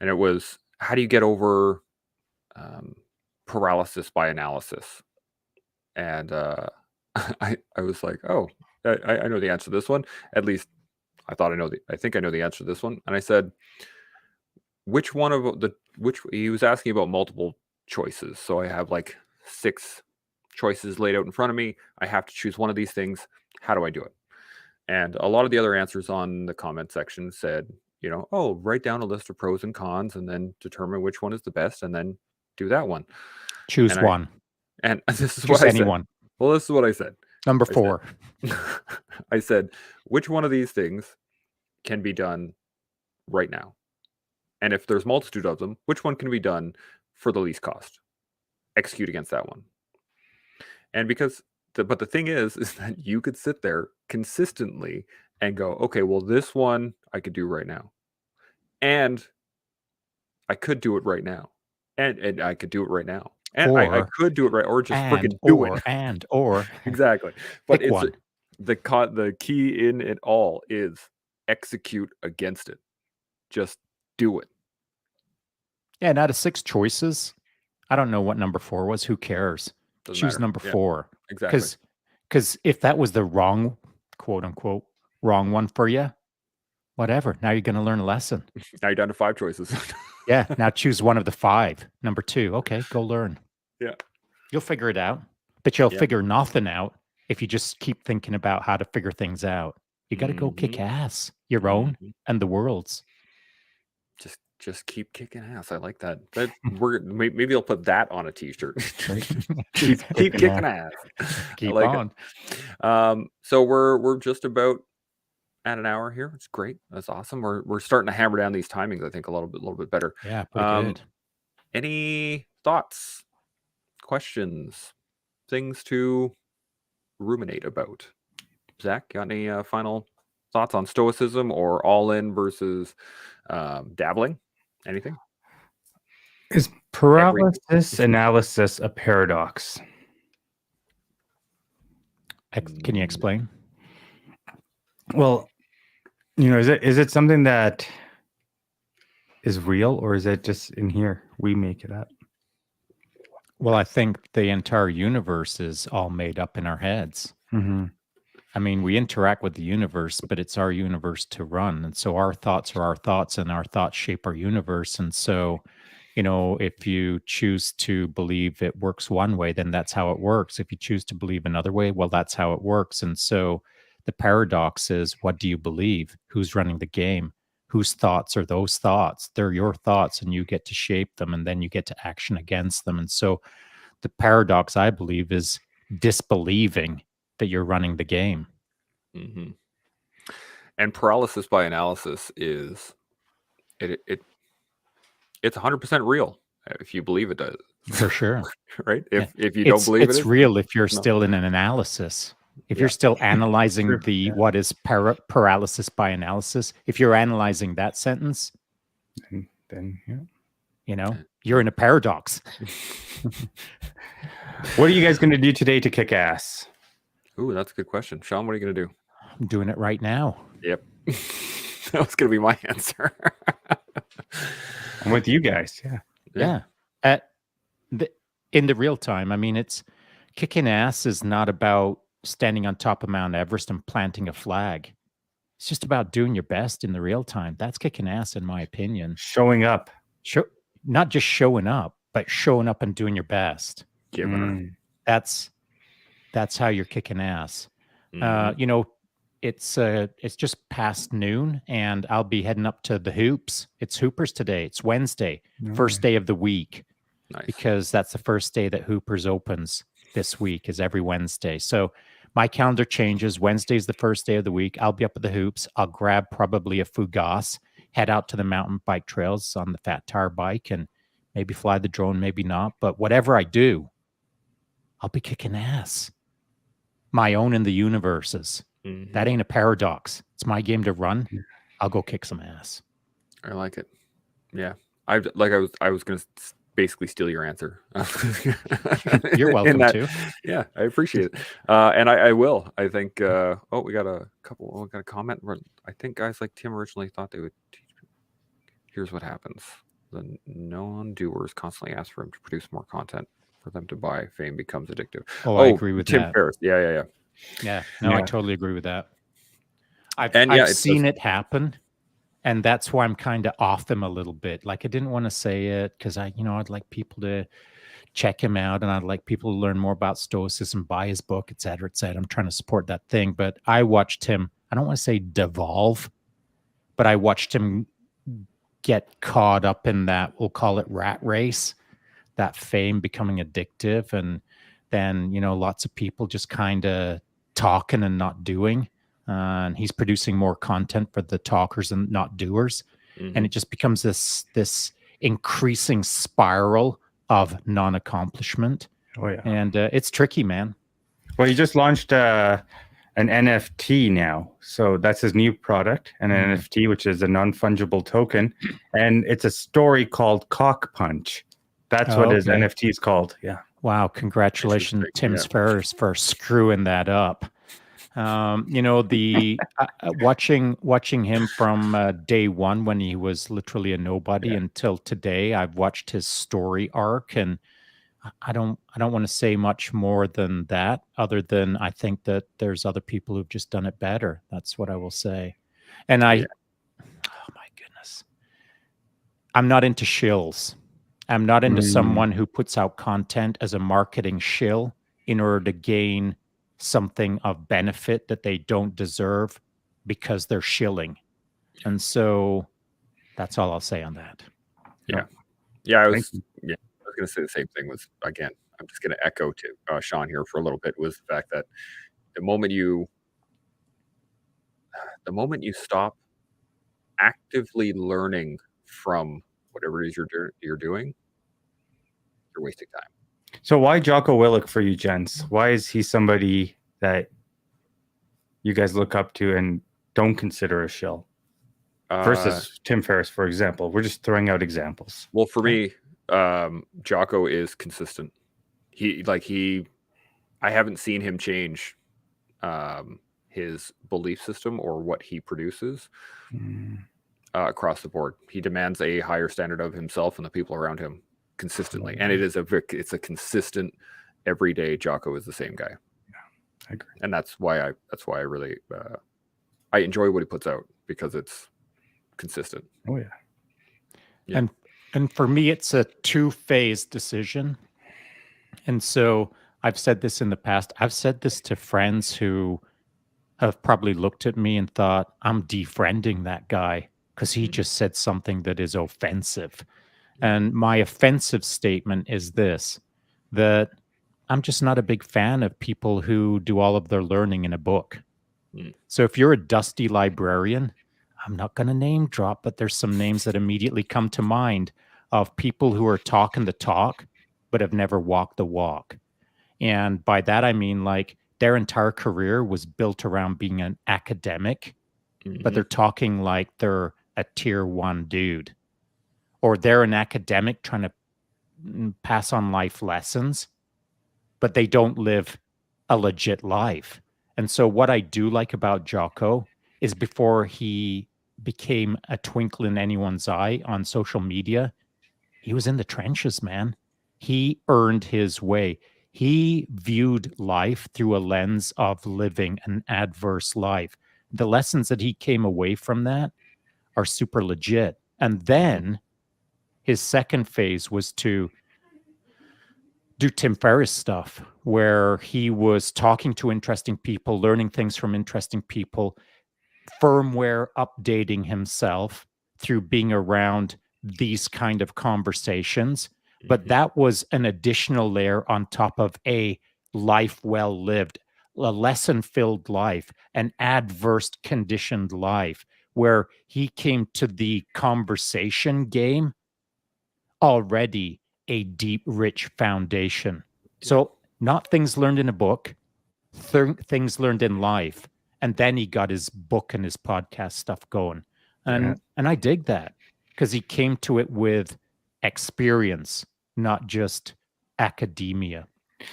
and it was, how do you get over paralysis by analysis? And I was like, oh, I know the answer to this one. At least I think I know the answer to this one. And I said, which he was asking about multiple choices. So I have like 6 choices laid out in front of me. I have to choose one of these things. How do I do it? And a lot of the other answers on the comment section said, write down a list of pros and cons and then determine which one is the best and then do that one. Choose one. And this is Choose what I anyone. said. Well, this is what I said. Number 4. I said, which one of these things can be done right now? And if there's multitude of them, which one can be done for the least cost? Execute against that one. And but the thing is that you could sit there consistently and go, okay, well, this one I could do right now. And I could do it right now. And I could do it right now. And I could do it right, or just freaking do it. Or exactly. But pick one. The key in it all is execute against it. Just do it. Yeah, and out of 6 choices, I don't know what number 4 was. Who cares? Doesn't Choose matter. number 4. Exactly. Because if that was the wrong, quote unquote, wrong one for you, whatever. Now you're going to learn a lesson. Now you're down to 5 choices. Yeah. Now choose one of the 5. Number 2. Okay, go learn. Yeah. You'll figure it out. But you'll figure nothing out if you just keep thinking about how to figure things out. You got to go kick ass, your own and the world's. Just keep kicking ass. I like that. Maybe I'll put that on a t-shirt. keep kicking ass. Keep on. So we're just about at an hour here. It's great. That's awesome. We're starting to hammer down these timings, I think, a little bit better. Yeah, pretty good. Any thoughts, questions, things to ruminate about? Zach, got any final thoughts on Stoicism or all in versus dabbling? Anything? Is paralysis analysis a paradox? Can you explain? Well, is it something that is real, or is it just in here we make it up? Well, I think the entire universe is all made up in our heads. Mm-hmm. I mean, we interact with the universe, but it's our universe to run. And so our thoughts are our thoughts, and our thoughts shape our universe. And so, if you choose to believe it works one way, then that's how it works. If you choose to believe another way, well, that's how it works. And so the paradox is, what do you believe? Who's running the game? Whose thoughts are those thoughts? They're your thoughts, and you get to shape them, and then you get to action against them. And so the paradox, I believe, is disbelieving that you're running the game. Mm-hmm. And paralysis by analysis is it's 100% real if you believe it does. For sure. Right? If you don't believe it's real if you're still in an analysis. If you're still analyzing what is paralysis by analysis, if you're analyzing that sentence, then you're in a paradox. What are you guys going to do today to kick ass? Ooh, that's a good question. Shaun, what are you going to do? I'm doing it right now. Yep. That was going to be my answer. I'm with you guys. Yeah. Yeah. At in the real time, I mean, it's kicking ass is not about standing on top of Mount Everest and planting a flag. It's just about doing your best in the real time. That's kicking ass, in my opinion. Showing up. Not just showing up, but showing up and doing your best. Giving her. That's how you're kicking ass. It's just past noon, and I'll be heading up to the hoops. It's Hoopers today. It's Wednesday, first day of the week. Nice. Because that's the first day that Hoopers opens this week, is every Wednesday. So my calendar changes. Wednesday's the first day of the week. I'll be up at the hoops. I'll grab probably a Fugas, head out to the mountain bike trails on the Fat Tire bike, and maybe fly the drone, maybe not. But whatever I do, I'll be kicking ass. My own in the universes. That ain't a paradox. It's my game to run. I'll go kick some ass. I like it. Yeah. I was going to basically steal your answer. You're welcome to. Yeah, I appreciate it. And I will. I think, we got a couple, we got a comment. I think guys like Tim originally thought they would teach me. Here's what happens. The non-doers constantly ask for him to produce more content for them to buy. Fame becomes addictive. I agree with Tim that. Ferriss. Yeah. Yeah, I totally agree with that. I've seen it happen. And that's why I'm kind of off him a little bit. Like, I didn't want to say it because I'd like people to check him out, and I'd like people to learn more about Stoicism, buy his book, et cetera, et cetera. I'm trying to support that thing. But I watched him, I don't want to say devolve, but I watched him get caught up in that, we'll call it rat race, that fame becoming addictive. And then, lots of people just kind of talking and not doing. And he's producing more content for the talkers and not doers. And it just becomes this increasing spiral of non-accomplishment. Oh, yeah. And it's tricky, man. Well, he just launched an NFT now. So that's his new product, an NFT, which is a non-fungible token. And it's a story called Cock Punch. That's what his NFT is called. Yeah. Wow. Congratulations, Tim Ferriss, for screwing that up. The watching him from day one, when he was literally a nobody, until today, I've watched his story arc, and I don't want to say much more than that, other than I think that there's other people who've just done it better. That's what I will say. And oh my goodness, I'm not into shills. I'm not into someone who puts out content as a marketing shill in order to gain something of benefit that they don't deserve because they're shilling. And so that's all I'll say on that. I was going to say the same thing. Was, again, I'm just going to echo to Shaun here for a little bit, was the fact that the moment you stop actively learning from whatever it is you're doing, you're wasting time. So why Jocko Willink for you, gents? Why is he somebody that you guys look up to and don't consider a shill versus Tim Ferriss, for example? We're just throwing out examples. Well, for me, Jocko is consistent. I haven't seen him change his belief system or what he produces across the board. He demands a higher standard of himself and the people around him consistently, and it's a consistent, everyday. Jocko is the same guy. I agree, and that's why I really I enjoy what he puts out, because it's consistent. Oh yeah. And for me, it's a two-phase decision. And so I've said this in the past. I've said this to friends who have probably looked at me and thought, I'm defriending that guy because he just said something that is offensive. And my offensive statement is this, that I'm just not a big fan of people who do all of their learning in a book. So if you're a dusty librarian, I'm not going to name drop, but there's some names that immediately come to mind of people who are talking the talk, but have never walked the walk. And by that, I mean, like, their entire career was built around being an academic, but they're talking like they're a tier 1 dude, or they're an academic trying to pass on life lessons, but they don't live a legit life. And so what I do like about Jocko is, before he became a twinkle in anyone's eye on social media, He was in the trenches, man. He earned his way. He viewed life through a lens of living an adverse life. The lessons that he came away from that are super legit. And then his second phase was to do Tim Ferriss stuff, where he was talking to interesting people, learning things from interesting people, firmware updating himself through being around these kind of conversations. But that was an additional layer on top of a life well lived, a lesson filled life, an adverse conditioned life, where he came to the conversation game already a deep, rich foundation. So, not things learned in a book, things learned in life. And then he got his book and his podcast stuff going. And I dig that because he came to it with experience, not just academia.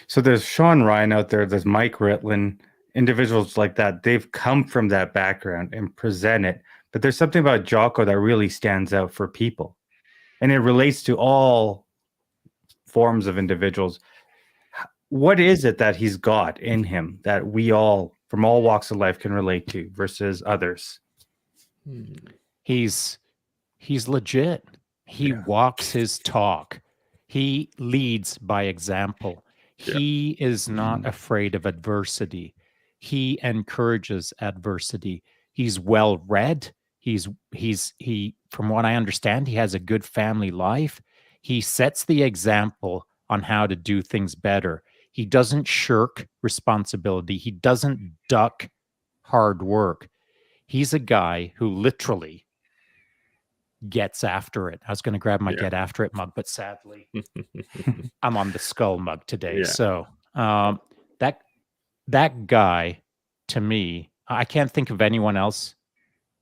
So there's Sean Ryan out there, there's Mike Ritlin, individuals like that. They've come from that background and present it. But there's something about Jocko that really stands out for people. And it relates to all forms of individuals. What is it that he's got in him that we all, from all walks of life, can relate to versus others? He's legit. He walks his talk. He leads by example. He is not afraid of adversity. He encourages adversity. He's well read. He, from what I understand, he has a good family life. He sets the example on how to do things better. He doesn't shirk responsibility. He doesn't duck hard work. He's a guy who literally gets after it. I was going to grab my get after it mug, but sadly, I'm on the skull mug today. Yeah. So that guy, to me, I can't think of anyone else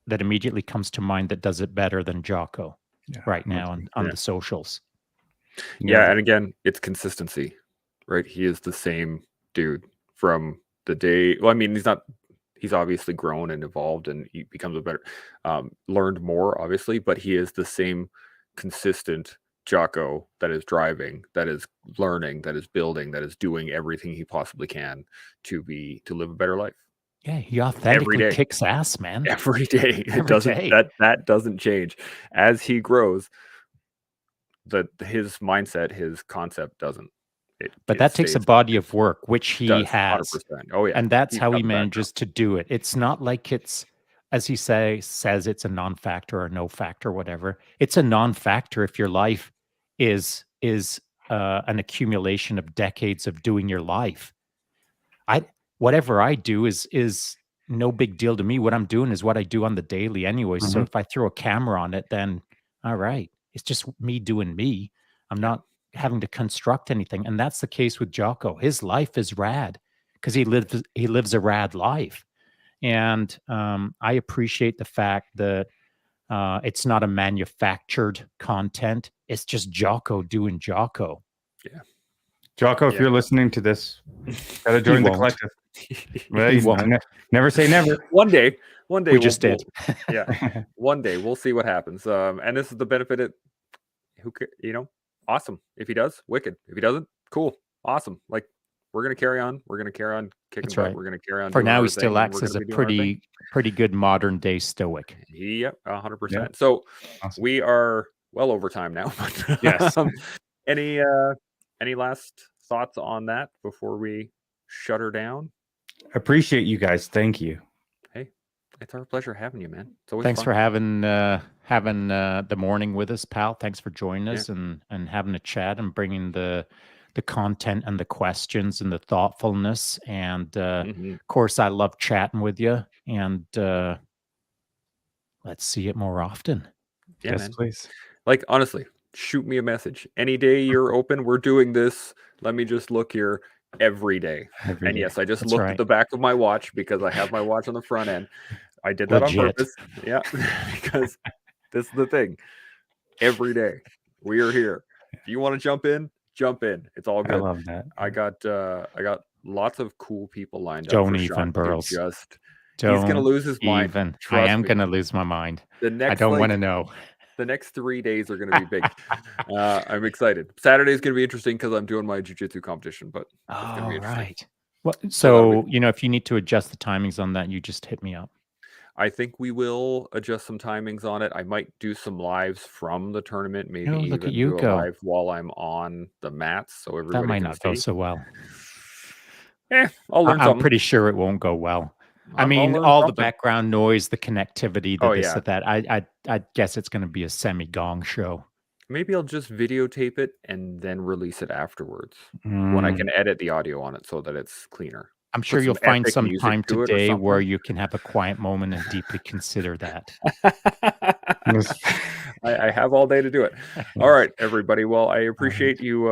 that immediately comes to mind that does it better than Jocko right now on the socials. Yeah, and again, it's consistency, right? He is the same dude from the day. Well, I mean, he's obviously grown and evolved and he becomes a better, learned more, obviously, but he is the same consistent Jocko that is driving, that is learning, that is building, that is doing everything he possibly can to live a better life. Yeah, he authentically kicks ass, man. Every day. That doesn't change. As he grows, his mindset, his concept doesn't. But that takes a body of work, which he has. 100%. Oh yeah. And that's how he manages to do it. It's not like it's, as he says it's a non-factor or no factor, whatever. It's a non-factor if your life is an accumulation of decades of doing your life. Whatever I do is no big deal to me. What I'm doing is what I do on the daily anyway. Mm-hmm. So if I throw a camera on it, then all right, it's just me doing me. I'm not having to construct anything. And that's the case with Jocko. His life is rad because he lives a rad life. And I appreciate the fact that it's not a manufactured content. It's just Jocko doing Jocko. Yeah. Jocko, if you're listening to this, gotta join the collective. Well, never say never. One day we just did. Yeah. One day we'll see what happens. And this is the benefit. Awesome. If he does, wicked. If he doesn't, cool. Awesome. Like we're gonna carry on. We're gonna carry on kicking butt. Right. We're gonna carry on. For now, he still acts as a pretty good modern day stoic. Yep, 100%. So awesome. We are well over time now. Yes. Any last thoughts on that before we shut her down? Appreciate you guys. Thank you. Hey, it's our pleasure having you, man. It's always Thanks fun. for having the morning with us, pal. Thanks for joining us and having a chat and bringing the content and the questions and the thoughtfulness. And of course, I love chatting with you. And let's see it more often. Yeah, yes, man. Please. Like honestly, shoot me a message. Any day you're open, we're doing this. Let me just look here every day. And yes, I just looked at the back of my watch because I have my watch on the front end. I did that on purpose. Yeah, because this is the thing. Every day we are here. If you want to jump in, jump in. It's all good. I love that. I got lots of cool people lined up. Don't even, Burls. He's gonna lose his mind. I am gonna lose my mind. I don't want to know. The next 3 days are going to be big. I'm excited. Saturday is going to be interesting because I'm doing my jiu-jitsu competition, but it's going to be interesting. Right. Well, So so if you need to adjust the timings on that, you just hit me up. I think we will adjust some timings on it. I might do some lives from the tournament, maybe look at even you do a go. live while I'm on the mats, so That everybody might can not go see. so well. I'll learn I'm something. pretty sure it won't go well. I I'll mean, learn all the something. background noise, the connectivity, the Oh, this, yeah. that. I guess it's going to be a semi-gong show. Maybe I'll just videotape it and then release it afterwards when I can edit the audio on it so that it's cleaner. I'm sure Put you'll some find epic some music time to it or today where something. you can have a quiet moment and deeply consider that. I have all day to do it. All right, everybody. Well, I appreciate you.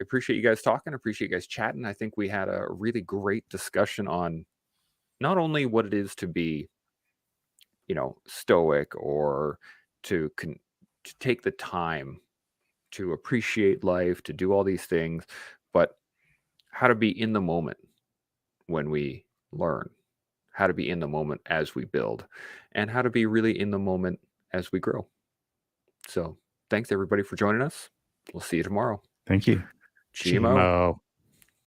Appreciate you guys talking. Appreciate you guys chatting. I think we had a really great discussion on not only what it is to be, stoic or to take the time to appreciate life, to do all these things, but how to be in the moment when we learn, how to be in the moment as we build, and how to be really in the moment as we grow. So thanks everybody for joining us. We'll see you tomorrow. Thank you. GMO.